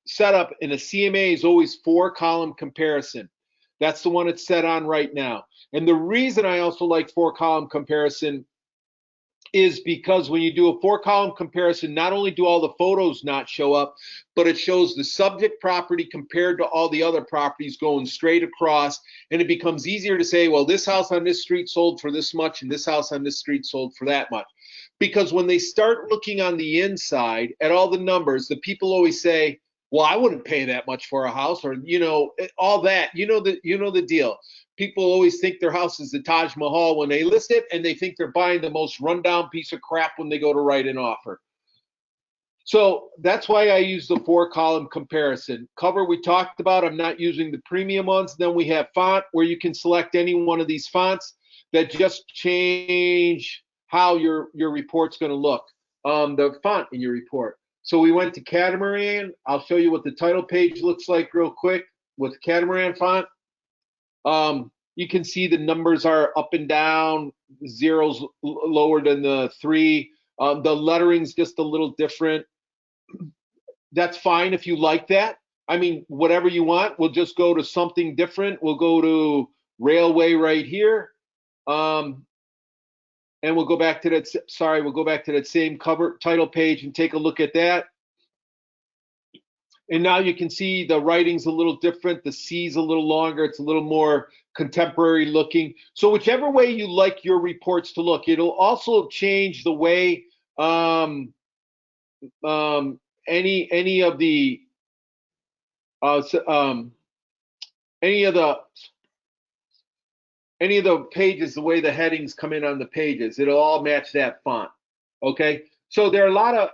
setup in a CMA is always 4-column comparison. That's the one it's set on right now. And the reason I also like 4-column comparison is because when you do a 4-column comparison, not only do all the photos not show up, but it shows the subject property compared to all the other properties going straight across. And it becomes easier to say, well, this house on this street sold for this much and this house on this street sold for that much. Because when they start looking on the inside at all the numbers, the people always say, well, I wouldn't pay that much for a house, or all that. The deal. People always think their house is the Taj Mahal when they list it, and they think they're buying the most rundown piece of crap when they go to write an offer. So that's why I use the 4-column comparison. Cover we talked about. I'm not using the premium ones. Then we have font, where you can select any one of these fonts that just change how your report's going to look. The font in your report. So we went to Catamaran. I'll show you what the title page looks like real quick with Catamaran font. You can see the numbers are up and down, zeros lower than the 3. The lettering's just a little different. That's fine if you like that. I mean, whatever you want. We'll just go to something different. We'll go to Railway right here. And we'll go back to that. Sorry, we'll go back to that same cover title page and take a look at that. And now you can see the writing's a little different. The C's a little longer. It's a little more contemporary looking. So whichever way you like your reports to look, it'll also change the way any of the pages, the way the headings come in on the pages, it'll all match that font. Okay. So there are a lot of,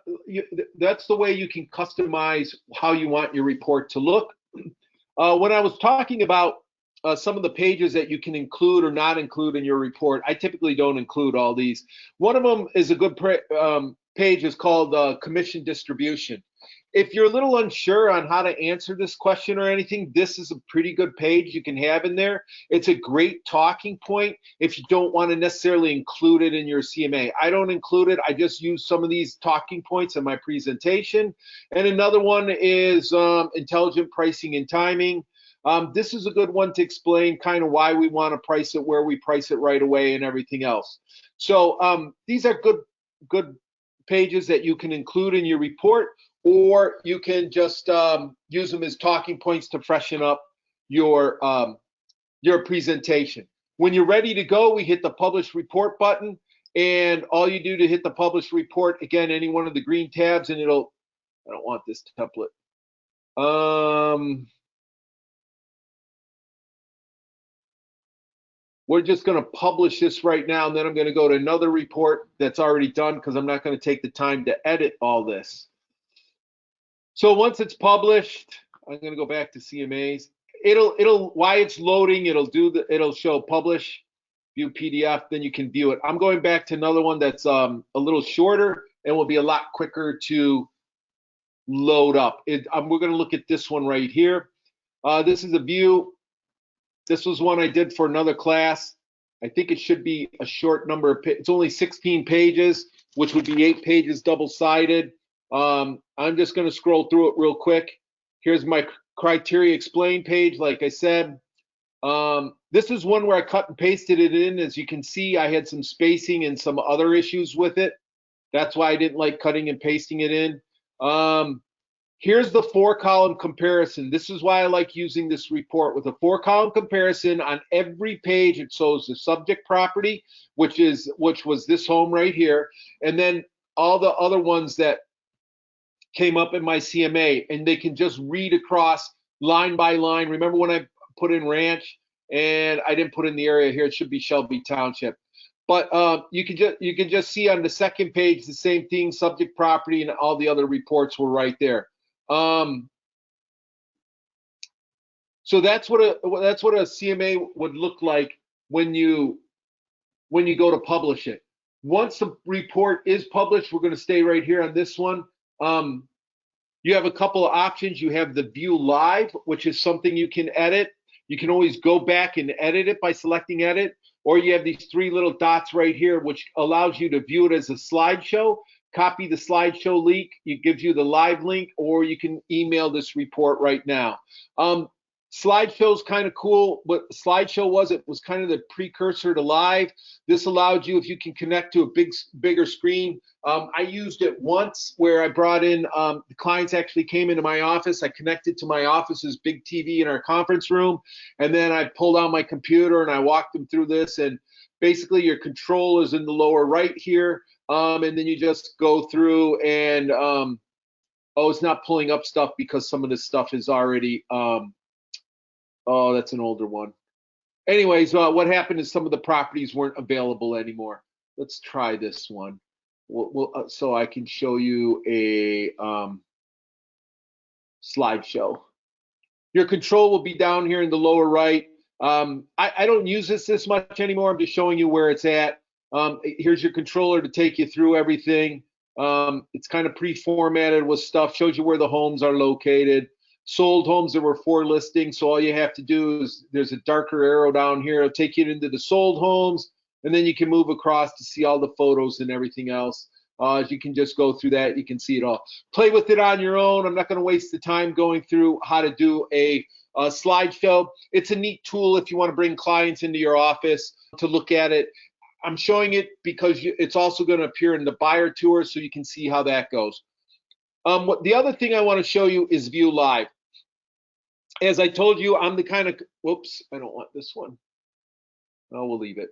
that's the way you can customize how you want your report to look. When I was talking about some of the pages that you can include or not include in your report, I typically don't include all these. One of them is a good page is called commission distribution. If you're a little unsure on how to answer this question or anything, this is a pretty good page you can have in there. It's a great talking point if you don't want to necessarily include it in your CMA. I don't include it. I just use some of these talking points in my presentation. And another one is intelligent pricing and timing. This is a good one to explain kind of why we want to price it, where we price it right away, and everything else. So these are good pages that you can include in your report, or you can just use them as talking points to freshen up your presentation. When you're ready to go, we hit the Publish Report button, and all you do to hit the Publish Report, again, any one of the green tabs, and it'll, I don't want this template. We're just going to publish this right now, and then I'm going to go to another report that's already done because I'm not going to take the time to edit all this. So once it's published, I'm going to go back to CMAs. While it's loading, it'll show publish, view PDF, then you can view it. I'm going back to another one that's a little shorter and will be a lot quicker to load up. We're going to look at this one right here. This is a view. This was one I did for another class. I think it should be a short number of pages. It's only 16 pages, which would be 8 pages double-sided. I'm just going to scroll through it real quick. Here's my criteria explain page. Like I said, this is one where I cut and pasted it in. As you can see, I had some spacing and some other issues with it. That's why I didn't like cutting and pasting it in. Here's the 4-column comparison. This is why I like using this report. With a 4-column comparison on every page, it shows the subject property, which was this home right here, and then all the other ones that came up in my CMA, and they can just read across line by line. Remember when I put in ranch and I didn't put in the area here? It should be Shelby Township. But you can just see on the second page the same thing, subject property, and all the other reports were right there. So that's what a CMA would look like when you go to publish it. Once the report is published, we're going to stay right here on this one. You have a couple of options. You have the view live, which is something you can edit. You can always go back and edit it by selecting edit, or you have these 3 little dots right here, which allows you to view it as a slideshow. Copy the slideshow link. It gives you the live link, or you can email this report right now. Slideshow is kind of cool. What slideshow was, it was kind of the precursor to live. This allowed you, if you can connect to a bigger screen. I used it once where I brought in, the clients actually came into my office. I connected to my office's big TV in our conference room, and then I pulled out my computer and I walked them through this. And basically your control is in the lower right here. And then you just go through and, oh, it's not pulling up stuff because some of this stuff is already, oh, that's an older one. Anyways, what happened is some of the properties weren't available anymore. Let's try this one. So I can show you a slideshow. Your control will be down here in the lower right. I don't use this much anymore. I'm just showing you where it's at. Here's your controller to take you through everything. It's kind of pre-formatted with stuff, shows you where the homes are located. Sold homes, there were 4 listings, so all you have to do is, there's a darker arrow down here. It'll take you into the sold homes, and then you can move across to see all the photos and everything else. You can just go through that. You can see it all. Play with it on your own. I'm not going to waste the time going through how to do a slideshow. It's a neat tool if you want to bring clients into your office to look at it. I'm showing it because it's also going to appear in the buyer tour, so you can see how that goes. The other thing I want to show you is view live. As I told you, I'm the kind of, whoops, I don't want this one. Oh, we'll leave it.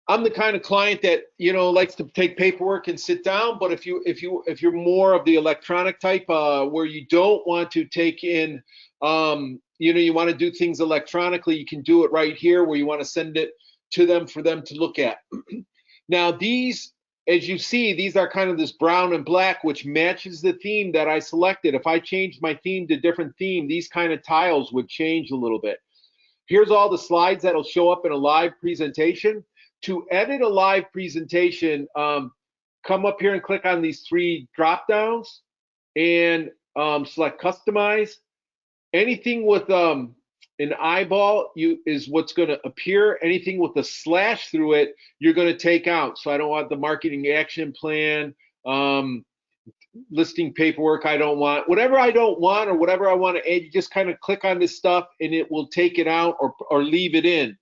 I'm the kind of client that, you know, likes to take paperwork and sit down. But if you're more of the electronic type, where you don't want to take in, you know, you want to do things electronically, you can do it right here where you want to send it to them for them to look at. Now these, as you see, these are kind of this brown and black, which matches the theme that I selected. If I changed my theme to different theme, these kind of tiles would change a little bit. Here's all the slides that'll show up in a live presentation. To edit a live presentation, come up here and click on these 3 drop downs and select customize. Anything with an eyeball is what's going to appear. Anything with a slash through it, you're going to take out. So I don't want the marketing action plan, listing paperwork. I don't want whatever I don't want, or whatever I want to add. You just kind of click on this stuff and it will take it out or leave it in.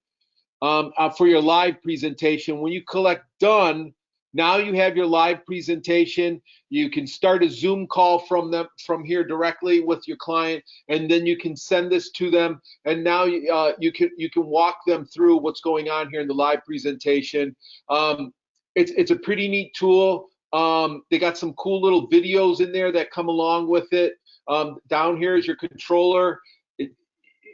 For your live presentation, when you click done, now you have your live presentation. You can start a Zoom call from here directly with your client, and then you can send this to them. And now you can walk them through what's going on here in the live presentation. It's a pretty neat tool. They got some cool little videos in there that come along with it. Down here is your controller.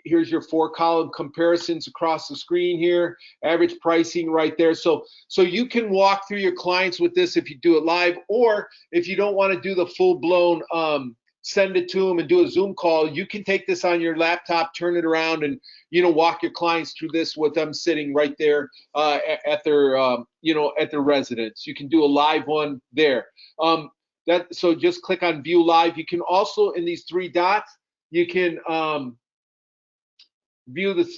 Here's your 4-column comparisons across the screen here, average pricing right there. So you can walk through your clients with this if you do it live, or if you don't want to do the full-blown send it to them and do a Zoom call. You can take this on your laptop, turn it around, and walk your clients through this with them sitting right there at their at their residence. You can do a live one there. So just click on View Live. You can also, in these three dots, you can view this,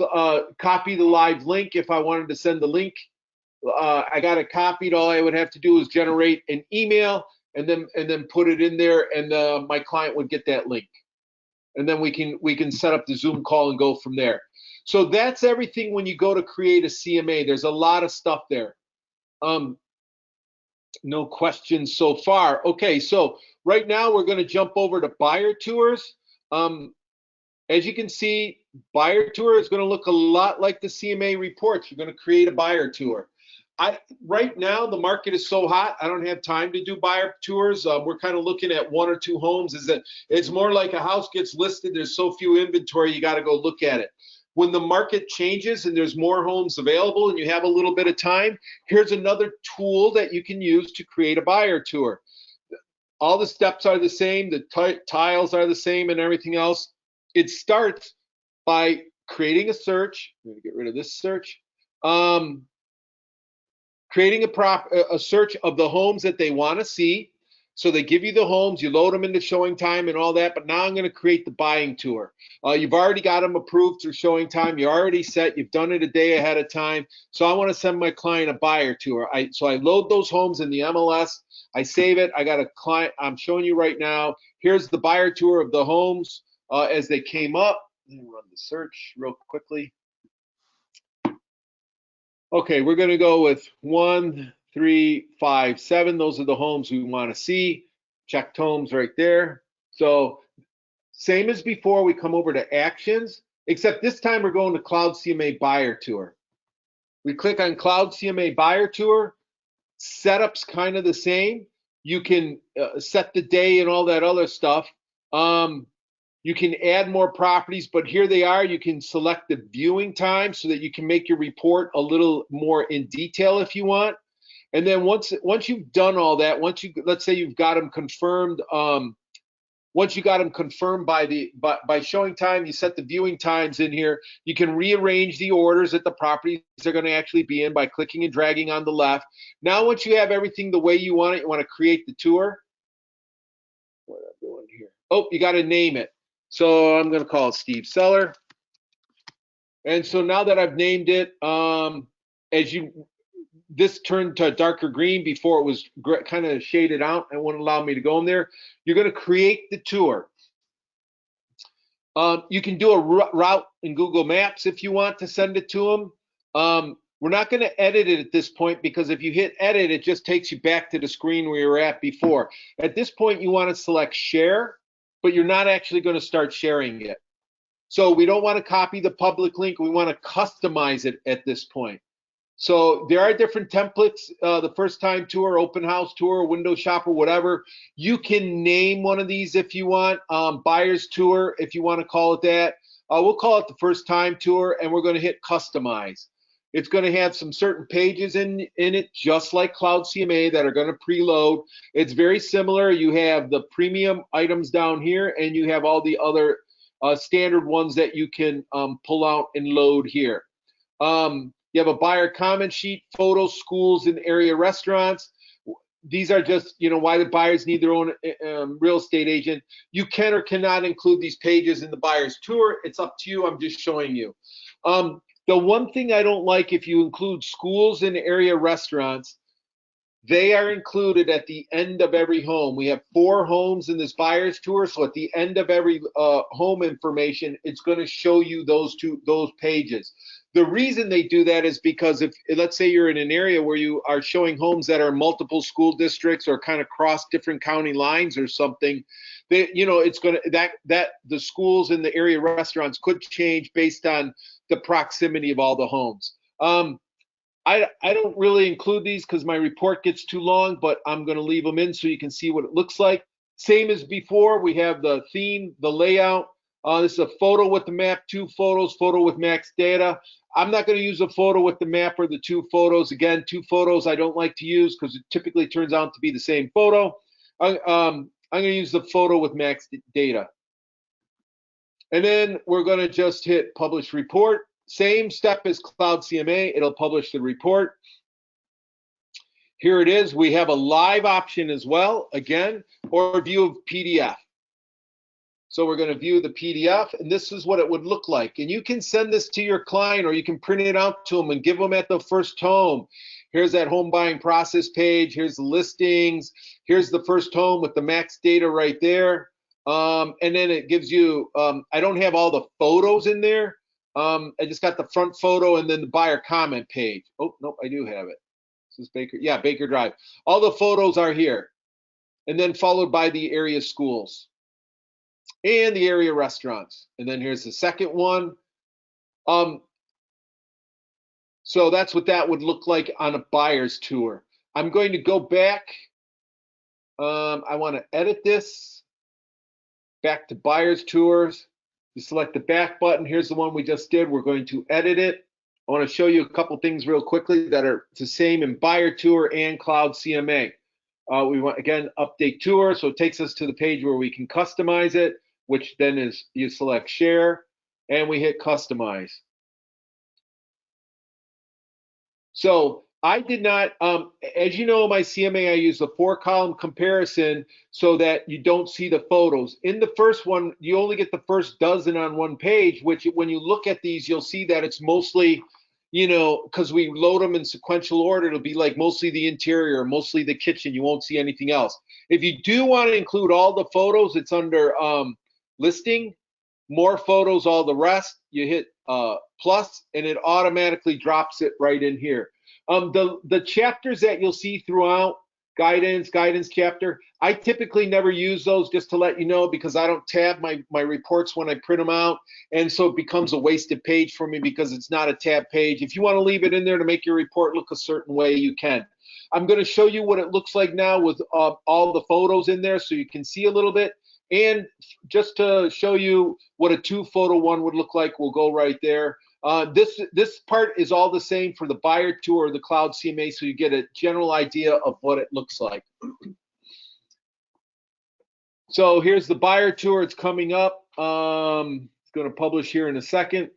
copy the live link. If I wanted to send the link, I got it copied. All I would have to do is generate an email and then put it in there, and my client would get that link. And then we can set up the Zoom call and go from there. So that's everything when you go to create a CMA. There's a lot of stuff there. No questions so far. Okay, so right now we're going to jump over to buyer tours. As you can see, buyer tour is going to look a lot like the CMA reports. You're going to create a buyer tour. Right now, the market is so hot, I don't have time to do buyer tours. We're kind of looking at 1 or 2 homes. It's more like a house gets listed, there's so few inventory, you got to go look at it. When the market changes and there's more homes available and you have a little bit of time, here's another tool that you can use to create a buyer tour. All the steps are the same, the tiles are the same and everything else. It starts by creating a search. I'm going to get rid of this search. Creating a search of the homes that they want to see. So they give you the homes, you load them into showing time and all that, but now I'm going to create the buying tour. You've already got them approved through showing time. You're already set. You've done it a day ahead of time. So I want to send my client a buyer tour. So I load those homes in the MLS. I save it. I got a client. I'm showing you right now. Here's the buyer tour of the homes as they came up. Let me run the search real quickly. Okay, we're going to go with 1, 3, 5, 7. Those are the homes we want to see. Checked homes right there. So same as before, we come over to actions, except this time we're going to CloudCMA Buyer Tour. We click on CloudCMA Buyer Tour. Setup's kind of the same. You can set the day and all that other stuff. You can add more properties, but here they are. You can select the viewing time so that you can make your report a little more in detail if you want. And then once you've done all that, let's say you've got them confirmed. Once you got them confirmed by showing time, you set the viewing times in here. You can rearrange the orders that the properties are going to actually be in by clicking and dragging on the left. Now, once you have everything the way you want it, you want to create the tour. What am I doing here? Oh, you got to name it. So I'm going to call it Steve Seller. And so now that I've named it, this turned to darker green. Before it was kind of shaded out and wouldn't allow me to go in there. You're going to create the tour. You can do a route in Google Maps if you want to send it to them. We're not going to edit it at this point because if you hit edit, it just takes you back to the screen where you were at before. At this point, you want to select share, but you're not actually going to start sharing it. So we don't want to copy the public link. We want to customize it at this point. So there are different templates, the first time tour, open house tour, window shopper, whatever. You can name one of these if you want, buyer's tour, if you want to call it that. We'll call it the first time tour, and we're going to hit customize. It's going to have some certain pages in it, just like CloudCMA, that are going to preload. It's very similar. You have the premium items down here, and you have all the other standard ones that you can pull out and load here. You have a buyer comment sheet, photos, schools, and area restaurants. These are just, why the buyers need their own real estate agent. You can or cannot include these pages in the buyer's tour. It's up to you. I'm just showing you. The one thing I don't like, if you include schools and area restaurants, they are included at the end of every home. We have 4 homes in this buyer's tour, so at the end of every home information, it's going to show you those pages. The reason they do that is because if, let's say you're in an area where you are showing homes that are multiple school districts or kind of cross different county lines or something, it's going to, that the schools and the area restaurants could change based on the proximity of all the homes. I don't really include these because my report gets too long, but I'm going to leave them in so you can see what it looks like. Same as before, we have the theme, the layout. This is a photo with the map, 2 photos, photo with max data. I'm not going to use a photo with the map or the 2 photos. Again, 2 photos I don't like to use because it typically turns out to be the same photo. I'm going to use the photo with max data. And then we're going to just hit publish report. Same step as CloudCMA. It'll publish the report. Here it is. We have a live option as well, again, or view of PDF. So we're going to view the PDF, and this is what it would look like. And you can send this to your client, or you can print it out to them and give them at the first home. Here's that home buying process page. Here's the listings. Here's the first home with the max data right there. And then it gives you, I don't have all the photos in there. I just got the front photo and then the buyer comment page. Oh, nope, I do have it. This is Baker. Yeah, Baker Drive. All the photos are here. And then followed by the area schools and the area restaurants. And then here's the second one. So that's what that would look like on a buyer's tour. I'm going to go back. I want to edit this back to buyer's tours. You select the back button. Here's the one we just did. We're going to edit it. I want to show you a couple things real quickly that are the same in buyer tour and CloudCMA. We want, again, update tour. So it takes us to the page where we can customize it, which then is you select share and we hit customize. So I did not, as you know, my CMA, I use the 4-column comparison so that you don't see the photos. In the first one, you only get the first dozen on one page, which when you look at these, you'll see that it's mostly, you know, because we load them in sequential order, it'll be like mostly the interior, mostly the kitchen. You won't see anything else. If you do want to include all the photos, it's under listing, more photos, all the rest. You hit plus, and it automatically drops it right in here. The chapters that you'll see throughout, guidance chapter, I typically never use those, just to let you know, because I don't tab my reports when I print them out, and so it becomes a wasted page for me because it's not a tab page. If you want to leave it in there to make your report look a certain way, you can. I'm going to show you what it looks like now with all the photos in there so you can see a little bit. And just to show you what a 2-photo one would look like, we'll go right there. This part is all the same for the buyer tour or the CloudCMA, so you get a general idea of what it looks like. So here's the buyer tour. It's coming up. It's going to publish here in a second.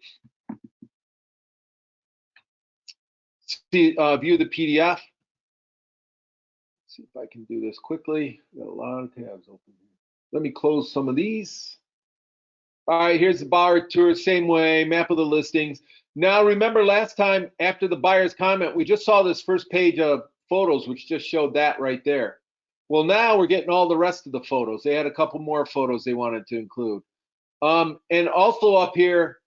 See, view the PDF. See if I can do this quickly. Got a lot of tabs open here. Let me close some of these. All right, here's the buyer tour, same way, map of the listings. Now, remember last time after the buyer's comment, we just saw this first page of photos, which just showed that right there. Well, now we're getting all the rest of the photos. They had a couple more photos they wanted to include. And also up here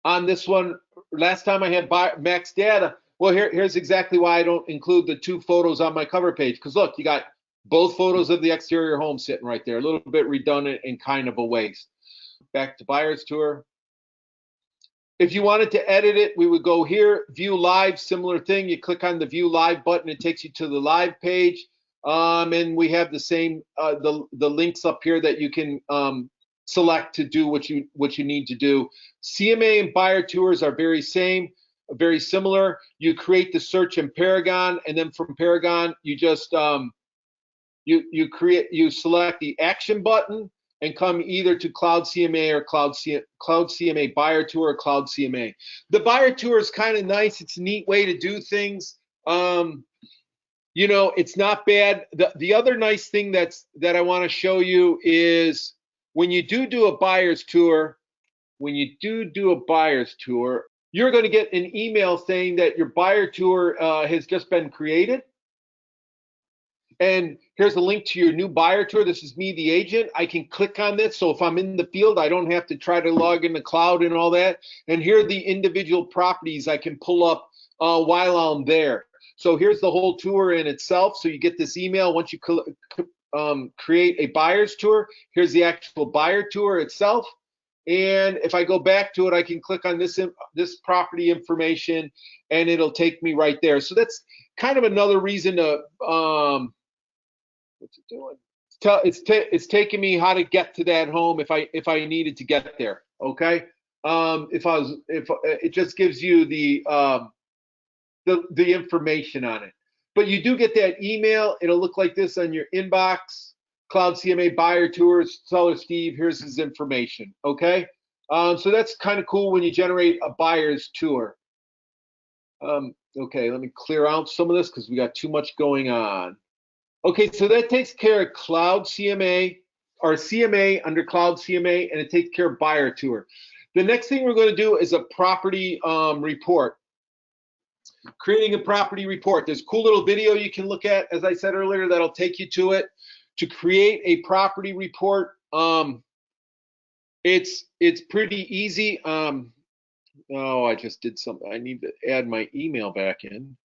on this one, last time I had max data. Well, here's exactly why I don't include the 2 photos on my cover page. Because look, you got both photos of the exterior home sitting right there, a little bit redundant and kind of a waste. Back to buyer's tour. If you wanted to edit it, we would go here, view live, similar thing. You click on the view live button, it takes you to the live page. And we have the same, the links up here that you can select to do what you need to do. CMA and buyer tours are very similar. You create the search in Paragon, and then from Paragon, you just, you select the action button and come either to CloudCMA or CloudCMA buyer tour or CloudCMA. The buyer tour is kind of nice. It's a neat way to do things. You know, it's not bad. The other nice thing that I want to show you is when you do a buyer's tour, you're going to get an email saying that your buyer tour has just been created. And here's a link to your new buyer tour. This is me, the agent. I can click on this. So if I'm in the field, I don't have to try to log in the cloud and all that. And here are the individual properties I can pull up while I'm there. So here's the whole tour in itself. So you get this email once you create a buyer's tour. Here's the actual buyer tour itself. And if I go back to it, I can click on this property information and it'll take me right there. So that's kind of another reason to, what's it doing? It's taking me how to get to that home if I needed to get there. Okay. If it just gives you the information on it. but you do get that email. It'll look like this on your inbox. CloudCMA buyer tours, seller Steve, here's his information, okay? So that's kind of cool when you generate a buyer's tour. Okay, let me clear out some of this because we got too much going on. Okay, so that takes care of CloudCMA, or CMA under CloudCMA, and it takes care of buyer tour. The next thing we're going to do is a property report. Creating a property report. There's a cool little video you can look at, as I said earlier, that'll take you to it. To create a property report, it's pretty easy. Oh, I just did something. I need to add my email back in.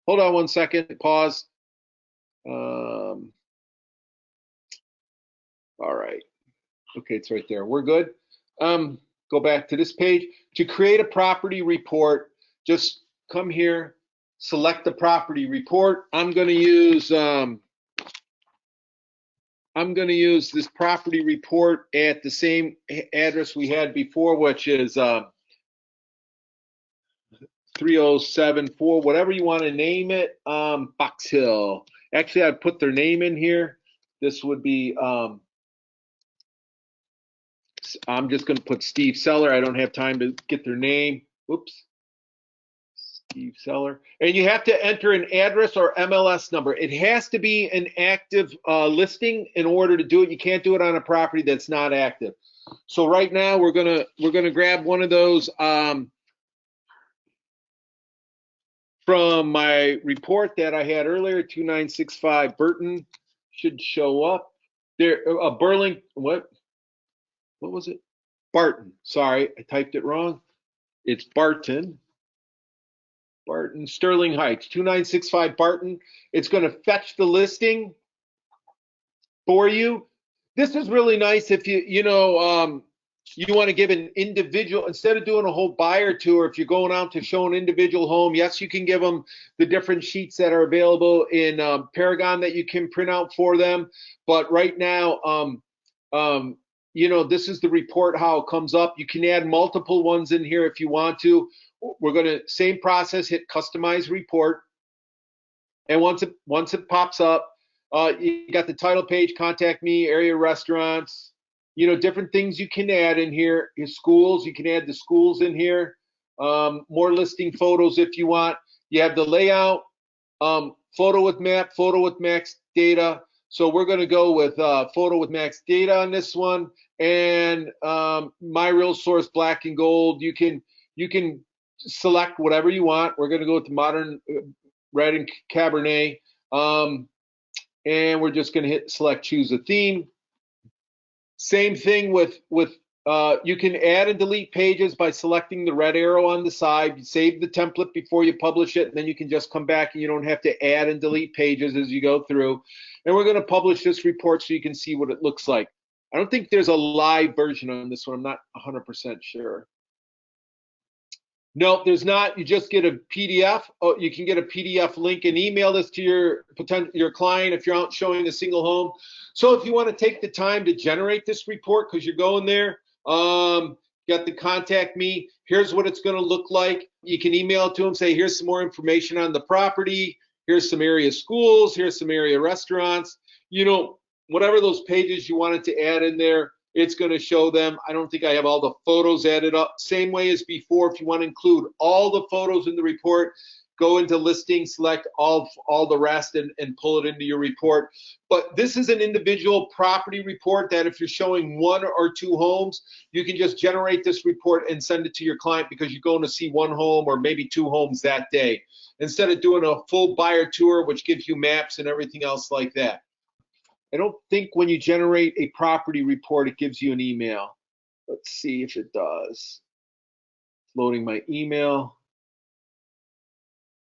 Hold on one second. Pause. All right. Okay, it's right there. We're good. Go back to this page. To create a property report, just come here, select the property report. I'm going to use this property report at the same address we had before, which is 3074, whatever you want to name it, Box Hill. Actually, I'd put their name in here. This would be, I'm just going to put Steve Seller. I don't have time to get their name. Oops. Steve Seller. And you have to enter an address or MLS number. It has to be an active listing in order to do it. You can't do it on a property that's not active. So right now we're gonna grab one of those from my report that I had earlier. 2965 Burton should show up there. Burling, what was it? Barton. Sorry, I typed it wrong. It's Barton. Barton, Sterling Heights, 2965 Barton. It's going to fetch the listing for you. This is really nice if you want to give an individual, instead of doing a whole buyer tour, if you're going out to show an individual home, yes, you can give them the different sheets that are available in Paragon that you can print out for them. But right now, this is the report, how it comes up. You can add multiple ones in here if you want to. We're going to, same process, hit customize report. And once it pops up, you got the title page, contact me, area restaurants, different things you can add in here. Your schools, you can add the schools in here. More listing photos if you want. You have the layout, photo with map, photo with max data. So we're going to go with photo with max data on this one. And my real source, black and gold. You can select whatever you want. We're going to go with the modern red and Cabernet. And we're just going to hit select choose a theme. Same thing with you can add and delete pages by selecting the red arrow on the side. You save the template before you publish it, and then you can just come back and you don't have to add and delete pages as you go through. And we're going to publish this report so you can see what it looks like. I don't think there's a live version on this one. I'm not 100% sure. No, there's not. You just get a PDF. Oh, you can get a PDF link and email this to your client if you're out showing a single home. So if you want to take the time to generate this report because you're going there, got the contact me. Here's what it's going to look like. You can email it to them, say, here's some more information on the property. Here's some area schools. Here's some area restaurants. Whatever those pages you wanted to add in there, it's going to show them. I don't think I have all the photos added up. Same way as before, if you want to include all the photos in the report, go into listing, select all the rest and pull it into your report. But this is an individual property report that if you're showing one or two homes, you can just generate this report and send it to your client because you're going to see one home or maybe two homes that day, instead of doing a full buyer tour, which gives you maps and everything else like that. I don't think when you generate a property report, it gives you an email. Let's see if it does. Loading my email.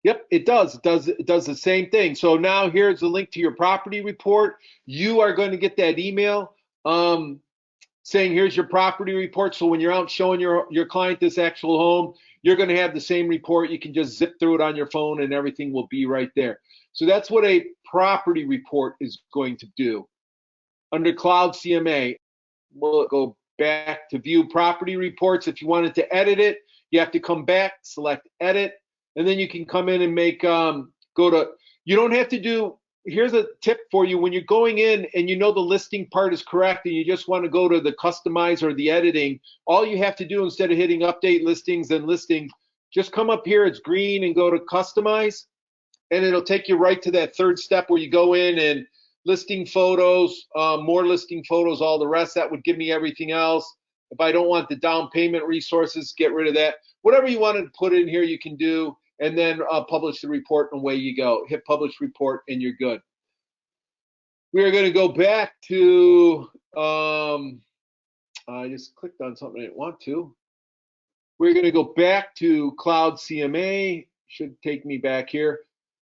Yep, it does. It does the same thing. So now here's a link to your property report. You are going to get that email saying here's your property report. So when you're out showing your client this actual home, you're going to have the same report. You can just zip through it on your phone and everything will be right there. So that's what a property report is going to do. Under CloudCMA, we'll go back to view property reports. If you wanted to edit it, you have to come back, select edit, and then you can come in and make, go to You don't have to do, here's a tip for you. When you're going in and you know the listing part is correct and you just want to go to the customize or the editing, all you have to do instead of hitting update listings and listings, just come up here, it's green, and go to customize, and it'll take you right to that third step where you go in and listing photos, more listing photos, all the rest. That would give me everything else. If I don't want the down payment resources, get rid of that. Whatever you wanted to put in here, you can do, and then publish the report, and away you go. Hit publish report, and you're good. We are going to go back to, I just clicked on something I didn't want to. We're going to go back to CloudCMA. Should take me back here.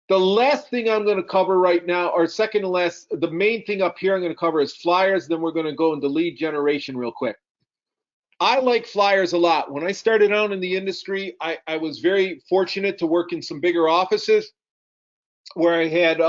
The last thing I'm going to cover right now, or second to last, the main thing up here I'm going to cover is flyers. Then we're going to go into lead generation real quick. I like flyers a lot. When I started out in the industry, I was very fortunate to work in some bigger offices where I had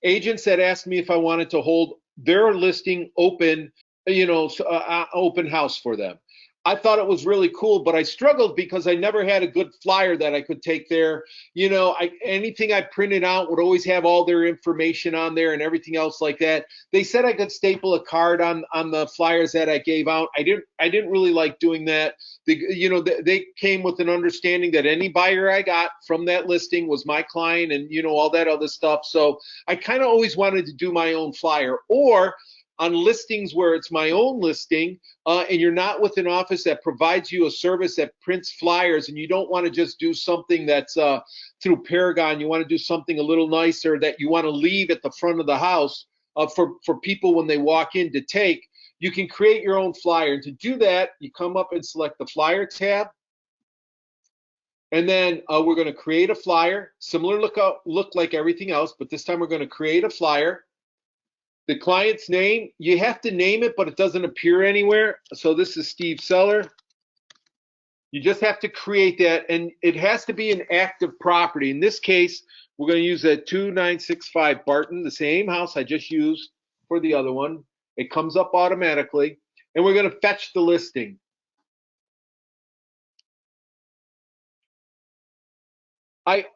agents that asked me if I wanted to hold their listing open, open house for them. I thought it was really cool, but I struggled because I never had a good flyer that I could take there. Anything I printed out would always have all their information on there and everything else like that. They said I could staple a card on the flyers that I gave out. I didn't really like doing that. They came with an understanding that any buyer I got from that listing was my client, and all that other stuff. So I kind of always wanted to do my own flyer, or on listings where it's my own listing, and you're not with an office that provides you a service that prints flyers, and you don't want to just do something that's through Paragon. You want to do something a little nicer that you want to leave at the front of the house for people when they walk in to take. You can create your own flyer. And to do that, you come up and select the flyer tab. And then we're going to create a flyer, similar look like everything else, but this time we're going to create a flyer. The client's name, you have to name it, but it doesn't appear anywhere. So this is Steve Seller. You just have to create that, and it has to be an active property. In this case, we're going to use a 2965 Barton, the same house I just used for the other one. It comes up automatically, and we're going to fetch the listing.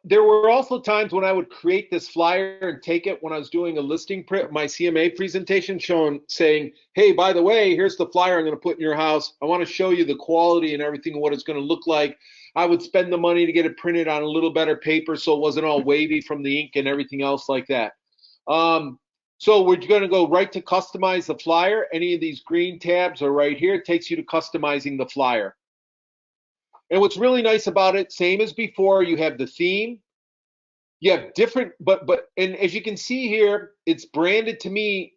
There were also times when I would create this flyer and take it when I was doing a listing my CMA presentation, saying, hey, by the way, here's the flyer I'm going to put in your house. I want to show you the quality and everything, what it's going to look like. I would spend the money to get it printed on a little better paper so it wasn't all wavy from the ink and everything else like that. So we're going to go right to customize the flyer. Any of these green tabs are right here. It takes you to customizing the flyer. And what's really nice about it, same as before, you have the theme. You have different, and as you can see here, it's branded to me,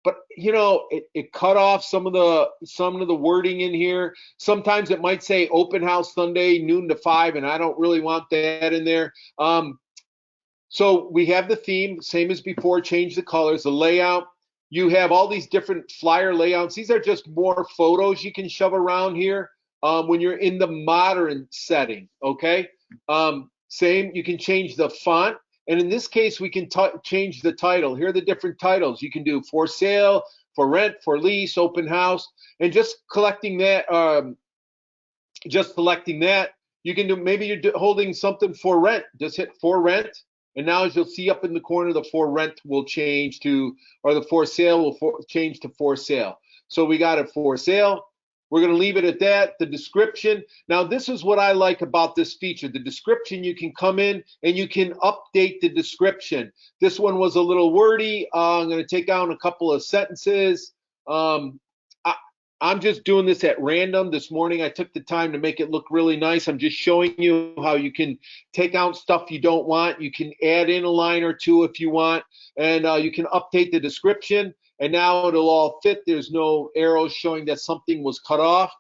but it cut off some of the wording in here. Sometimes it might say open house Sunday noon to 5, and I don't really want that in there. So we have the theme, same as before, change the colors, the layout. You have all these different flyer layouts. These are just more photos you can shove around here. When you're in the modern setting, okay? Same, you can change the font. And in this case, we can change the title. Here are the different titles. You can do for sale, for rent, for lease, open house. And just selecting that, you can do, maybe you're holding something for rent. Just hit for rent. And now as you'll see up in the corner, the for rent will change to, or the for sale will change to for sale. So we got it for sale. We're going to leave it at that. The description. Now, this is what I like about this feature. The description, you can come in and you can update the description. This one was a little wordy. I'm going to take down a couple of sentences. I'm just doing this at random. This morning, I took the time to make it look really nice. I'm just showing you how you can take out stuff you don't want. You can add in a line or two if you want, and you can update the description. And now it'll all fit. There's no arrows showing that something was cut off.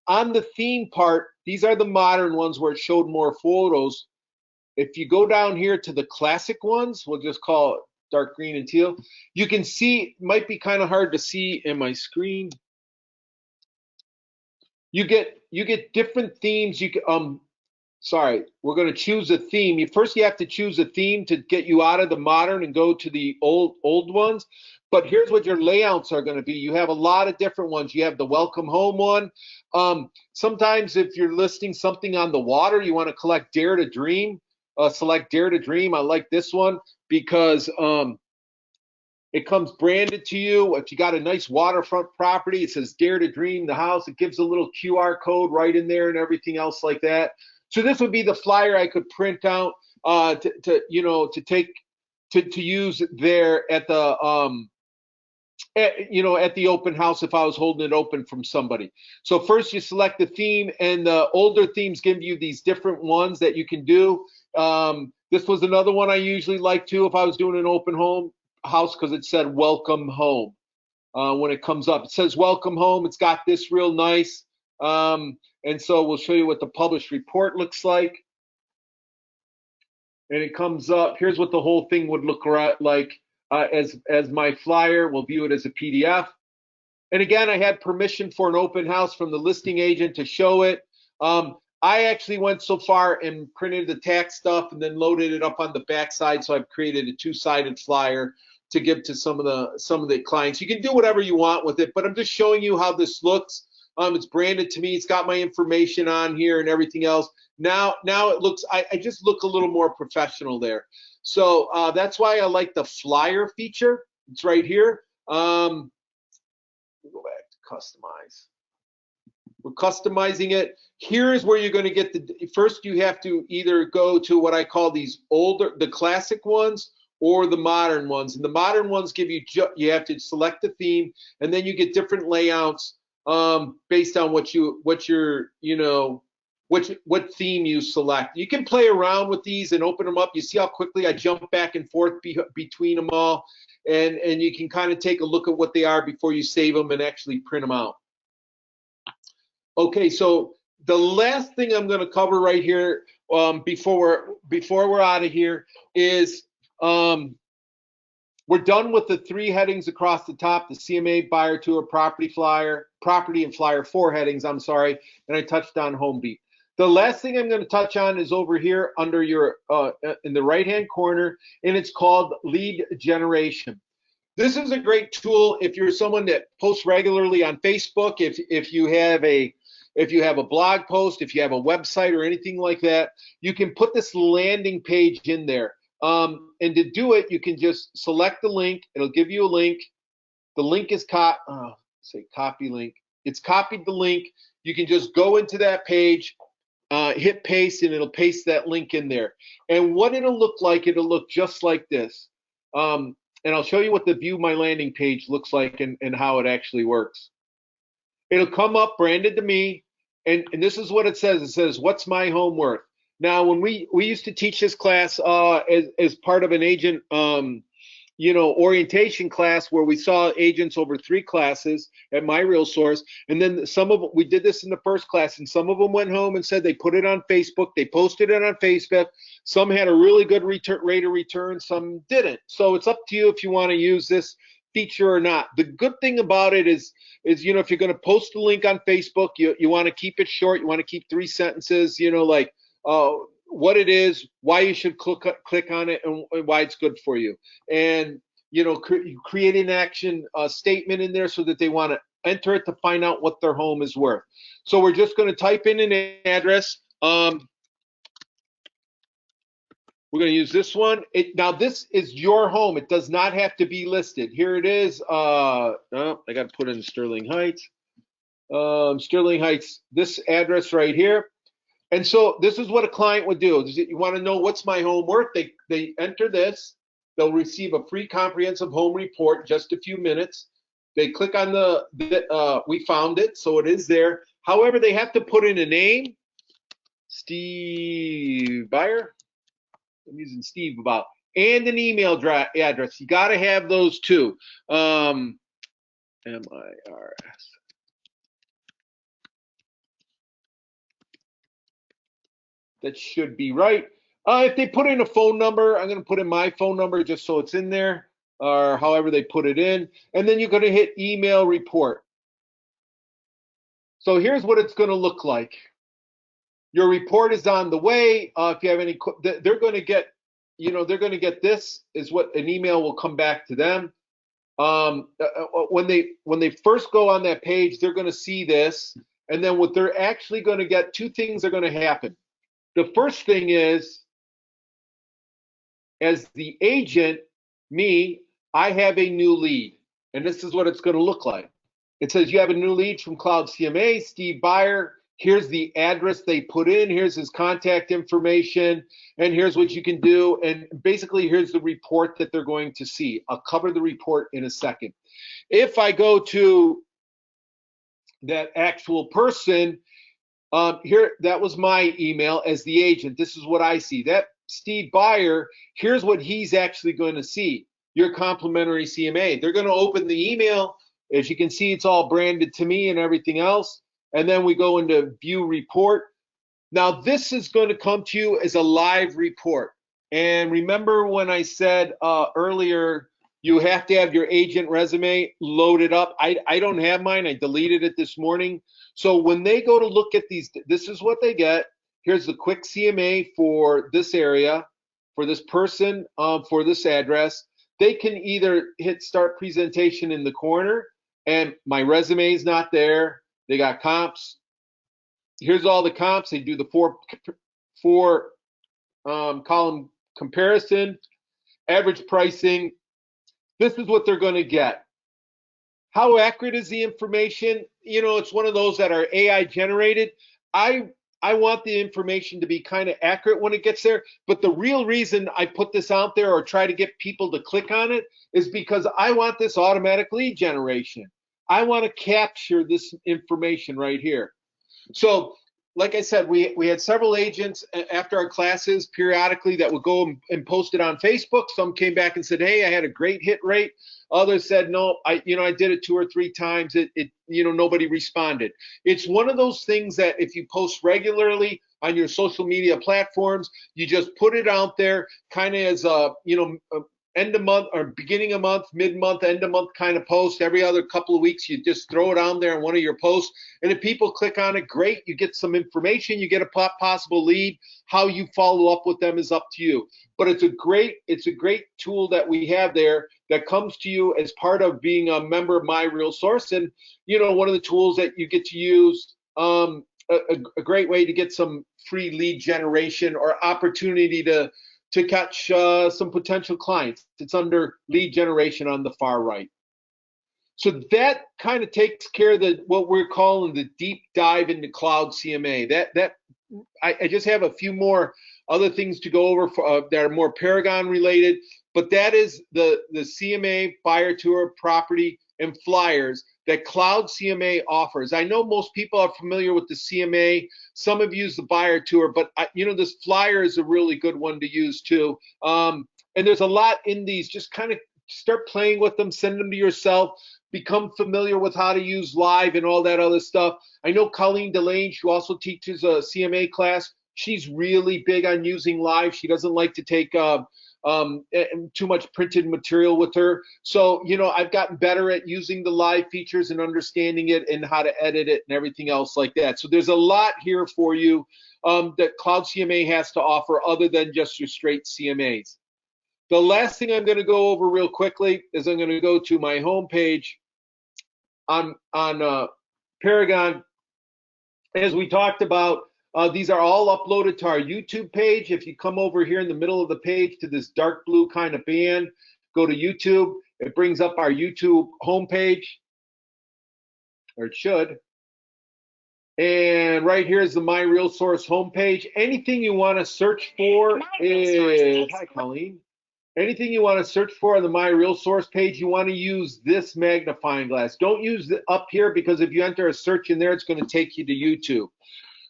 On the theme part, these are the modern ones where it showed more photos. If you go down here to the classic ones, we'll just call it dark green and teal. You can see, it might be kind of hard to see in my screen. You get different themes. You can, sorry, we're going to choose a theme. First, you have to choose a theme to get you out of the modern and go to the old ones. But here's what your layouts are going to be. You have a lot of different ones. You have the welcome home one. Sometimes if you're listing something on the water, you want to collect Dare to Dream. Select Dare to Dream. I like this one. because it comes branded to you. If you got a nice waterfront property, it says Dare to Dream the house. It gives a little QR code right in there and everything else like that. So this would be the flyer I could print out to use there at the at the open house if I was holding it open from somebody. So first you select the theme, and the older themes give you these different ones that you can do. This was another one I usually like to if I was doing an open home house, because it said welcome home. When it comes up, it says welcome home. It's got this real nice. And so we'll show you what the published report looks like. And it comes up. Here's what the whole thing would look like as my flyer. We'll view it as a PDF. And again, I had permission for an open house from the listing agent to show it. I actually went so far and printed the tax stuff and then loaded it up on the backside. So I've created a two-sided flyer to give to some of the clients. You can do whatever you want with it, but I'm just showing you how this looks. It's branded to me. It's got my information on here and everything else. Now it looks, I just look a little more professional there. So that's why I like the flyer feature. It's right here. Go back to customize. We're customizing it. Here's where you're going to get first you have to either go to what I call the classic ones, or the modern ones. And the modern ones give you, you have to select the theme, and then you get different layouts based on what theme you select. You can play around with these and open them up. You see how quickly I jump back and forth between them all, and you can kind of take a look at what they are before you save them and actually print them out. Okay, so the last thing I'm going to cover right here before we're out of here is we're done with the 3 headings across the top, the CMA buyer tour, property and flyer 4 headings, I'm sorry, and I touched on home beat. The last thing I'm going to touch on is over here under your in the right-hand corner, and it's called lead generation. This is a great tool if you're someone that posts regularly on Facebook, if you have a blog post, if you have a website or anything like that, you can put this landing page in there. And to do it, you can just select the link. It'll give you a link. The link is copy link. It's copied the link. You can just go into that page, hit paste, and it'll paste that link in there. And what it'll look like, it'll look just like this. And I'll show you what the view my landing page looks like and how it actually works. It'll come up branded to me, and this is what it says. It says, what's my home worth? Now, when we used to teach this class as part of an agent, orientation class where we saw agents over 3 classes at My Real Source, and then we did this in the first class, and some of them went home and said they put it on Facebook, they posted it on Facebook. Some had a really good rate of return, some didn't. So it's up to you if you want to use this feature or not. The good thing about it is if you're going to post a link on Facebook, you want to keep it short. You want to keep 3 sentences, like what it is, why you should click on it, and why it's good for you. And you create an action statement in there so that they want to enter it to find out what their home is worth. So we're just going to type in an address. We're going to use this one. Now this is your home. It does not have to be listed. Here it is. I got to put in Sterling Heights. Sterling Heights, this address right here. And so this is what a client would do. You want to know what's my home worth? They enter this. They'll receive a free comprehensive home report in just a few minutes. They click on we found it, so it is there. However, they have to put in a name, Steve Buyer. I'm using Steve about, and an email address. You got to have those 2. MIRS. That should be right. If they put in a phone number, I'm going to put in my phone number just so it's in there, or however they put it in. And then you're going to hit email report. So here's what it's going to look like. Your report is on the way. If you have any, they're going to get, they're going to get this is what an email will come back to them. When they first go on that page, they're going to see this, and then what they're actually going to get, 2 things are going to happen. The first thing is, as the agent, me, I have a new lead. And this is what it's going to look like. It says you have a new lead from CloudCMA, Steve Buyer. Here's the address they put in. Here's his contact information. And here's what you can do. And basically, here's the report that they're going to see. I'll cover the report in a second. If I go to that actual person, here, that was my email as the agent. This is what I see. That Steve Buyer, here's what he's actually going to see. Your complimentary CMA. They're going to open the email. As you can see, it's all branded to me and everything else. And then we go into view report. Now, this is going to come to you as a live report. And remember when I said earlier, you have to have your agent resume loaded up. I don't have mine. I deleted it this morning. So when they go to look at these, this is what they get. Here's the quick CMA for this area, for this person, for this address. They can either hit start presentation in the corner, and my resume is not there. They got comps. Here's all the comps. They do the four column comparison, average pricing. This is what they're going to get. How accurate is the information? You know, it's one of those that are AI generated. I want the information to be kind of accurate when it gets there, but the real reason I put this out there or try to get people to click on it is because I want this automatic lead generation. I want to capture this information right here. So, like I said, we had several agents after our classes periodically that would go and post it on Facebook. Some came back and said, "Hey, I had a great hit rate." Others said, "No, I did it 2 or 3 times. Nobody responded." It's one of those things that if you post regularly on your social media platforms, you just put it out there, kind of as a end of month or beginning of month, mid-month, end of month kind of post. Every other couple of weeks, you just throw it on there in one of your posts. And if people click on it, great. You get some information. You get a possible lead. How you follow up with them is up to you. But it's a great tool that we have there that comes to you as part of being a member of My Real Source. And, one of the tools that you get to use, a great way to get some free lead generation or opportunity to catch some potential clients. It's under lead generation on the far right. So that kind of takes care of what we're calling the deep dive into CloudCMA. I just have a few more other things to go over that are more Paragon related, but that is the CMA buyer tour, property, and flyers that CloudCMA offers. I know most people are familiar with the CMA. Some have used the buyer tour, but this flyer is a really good one to use too. And there's a lot in these. Just kind of start playing with them, send them to yourself, become familiar with how to use live and all that other stuff. I know Colleen Delange, who also teaches a CMA class, she's really big on using live. She doesn't like to take too much printed material with her. So, I've gotten better at using the live features and understanding it and how to edit it and everything else like that. So there's a lot here for you that CloudCMA has to offer other than just your straight CMAs. The last thing I'm going to go over real quickly is I'm going to go to my homepage on Paragon. As we talked about, these are all uploaded to our YouTube page. If you come over here in the middle of the page to this dark blue kind of band, go to YouTube. It brings up our YouTube homepage, or it should. And right here is the My Real Source homepage. Anything you want to search for is, hi Colleen. Anything you want to search for on the My Real Source page, you want to use this magnifying glass. Don't use it up here, because if you enter a search in there, it's going to take you to YouTube.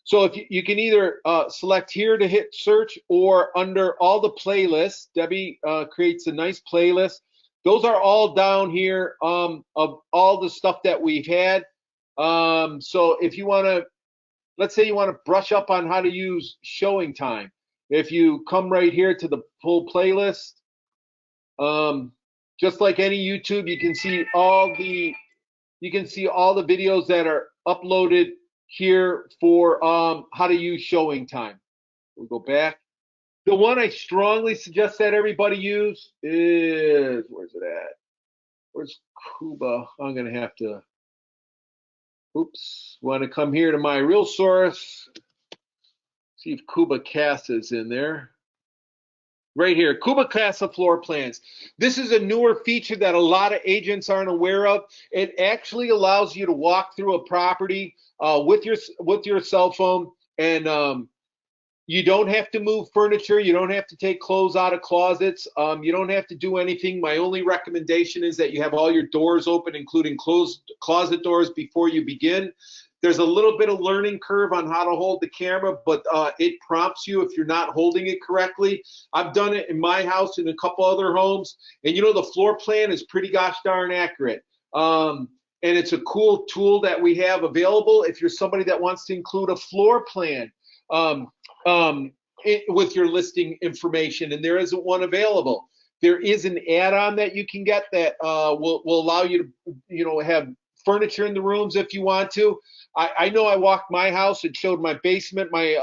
So if you can either select here to hit search, or under all the playlists, Debbie creates a nice playlist. Those are all down here of all the stuff that we've had. So if you want to, let's say you want to brush up on how to use showing time. If you come right here to the full playlist, just like any YouTube, you can see all the videos that are uploaded here for how to use showing time. We'll go back. The one I strongly suggest that everybody use is, where's it at? Where's Cuba? I'm gonna have to, want to come here to My Real Source, see if Cuba Cast is in there. Right here, Kubicasa floor plans. This is a newer feature that a lot of agents aren't aware of. It actually allows you to walk through a property with your cell phone, and you don't have to move furniture. You don't have to take clothes out of closets. You don't have to do anything. My only recommendation is that you have all your doors open, including closed closet doors, before you begin. There's a little bit of learning curve on how to hold the camera, but it prompts you if you're not holding it correctly. I've done it in my house and a couple other homes, and the floor plan is pretty gosh darn accurate. And it's a cool tool that we have available if you're somebody that wants to include a floor plan with your listing information, and there isn't one available. There is an add-on that you can get that will allow you to have furniture in the rooms if you want to. I know I walked my house. It showed my basement, my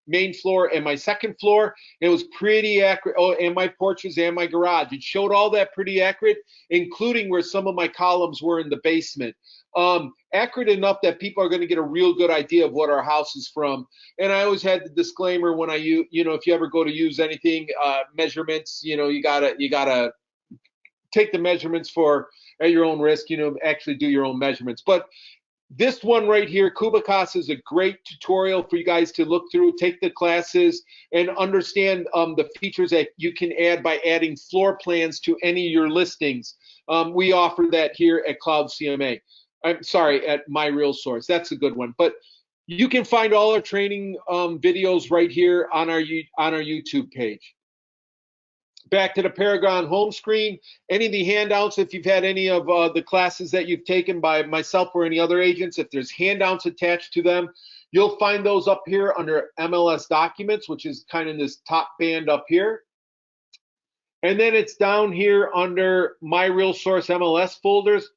main floor, and my second floor. It was pretty accurate. Oh, and my porches and my garage. It showed all that pretty accurate, including where some of my columns were in the basement. Accurate enough that people are going to get a real good idea of what our house is from. And I always had the disclaimer when I use, if you ever go to use anything, measurements, you gotta take the measurements at your own risk, actually do your own measurements. But this one right here, Kubicasa, is a great tutorial for you guys to look through, take the classes, and understand the features that you can add by adding floor plans to any of your listings. We offer that here at CloudCMA. I'm sorry, at My Real Source. That's a good one. But you can find all our training videos right here on our YouTube page. Back to the Paragon home screen. Any of the handouts, if you've had any of the classes that you've taken by myself or any other agents, if there's handouts attached to them, you'll find those up here under MLS Documents, which is kind of in this top band up here. And then it's down here under My Real Source MLS folders,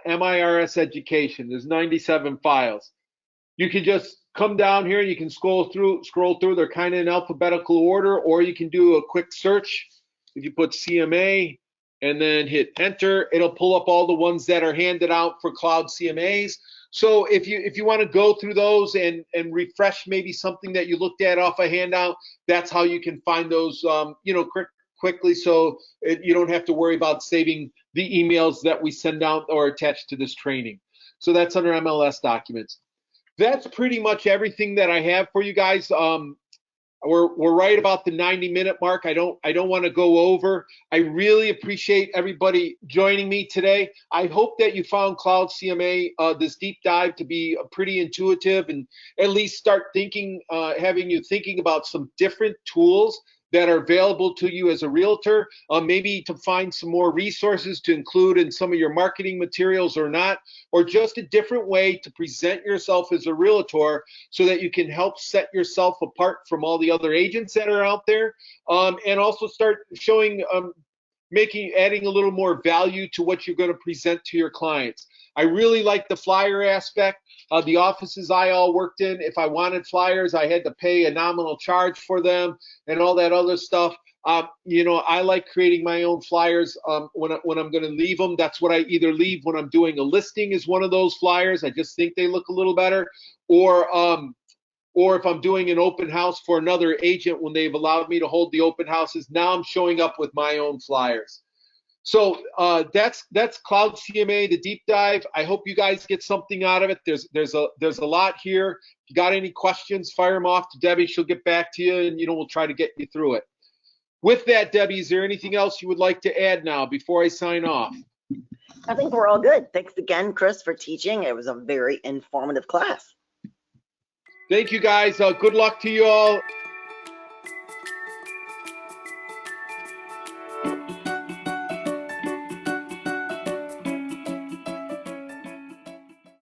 MIRS Education. There's 97 files. You can just come down here and you can scroll through. They're kind of in alphabetical order, or you can do a quick search. If you put CMA and then hit enter, it'll pull up all the ones that are handed out for CloudCMAs. So if you want to go through those and refresh maybe something that you looked at off a handout, that's how you can find those quickly, so you don't have to worry about saving the emails that we send out or attach to this training. So that's under MLS Documents. That's pretty much everything that I have for you guys. We're right about the 90-minute mark. I don't want to go over. I really appreciate everybody joining me today. I hope that you found CloudCMA, this deep dive, to be pretty intuitive and at least start having you thinking about some different tools that are available to you as a realtor, maybe to find some more resources to include in some of your marketing materials or not, or just a different way to present yourself as a realtor so that you can help set yourself apart from all the other agents that are out there, and also start showing, adding a little more value to what you're going to present to your clients. I really like the flyer aspect. The offices I all worked in, if I wanted flyers, I had to pay a nominal charge for them and all that other stuff. I like creating my own flyers when I'm going to leave them. That's what I either leave when I'm doing a listing is one of those flyers. I just think they look a little better. Or if I'm doing an open house for another agent when they've allowed me to hold the open houses, now I'm showing up with my own flyers. So that's CloudCMA, the deep dive. I hope you guys get something out of it. There's a lot here. If you got any questions, fire them off to Debbie. She'll get back to you, and we'll try to get you through it. With that, Debbie, is there anything else you would like to add now before I sign off? I think we're all good. Thanks again, Chris, for teaching. It was a very informative class. Thank you, guys. Good luck to you all.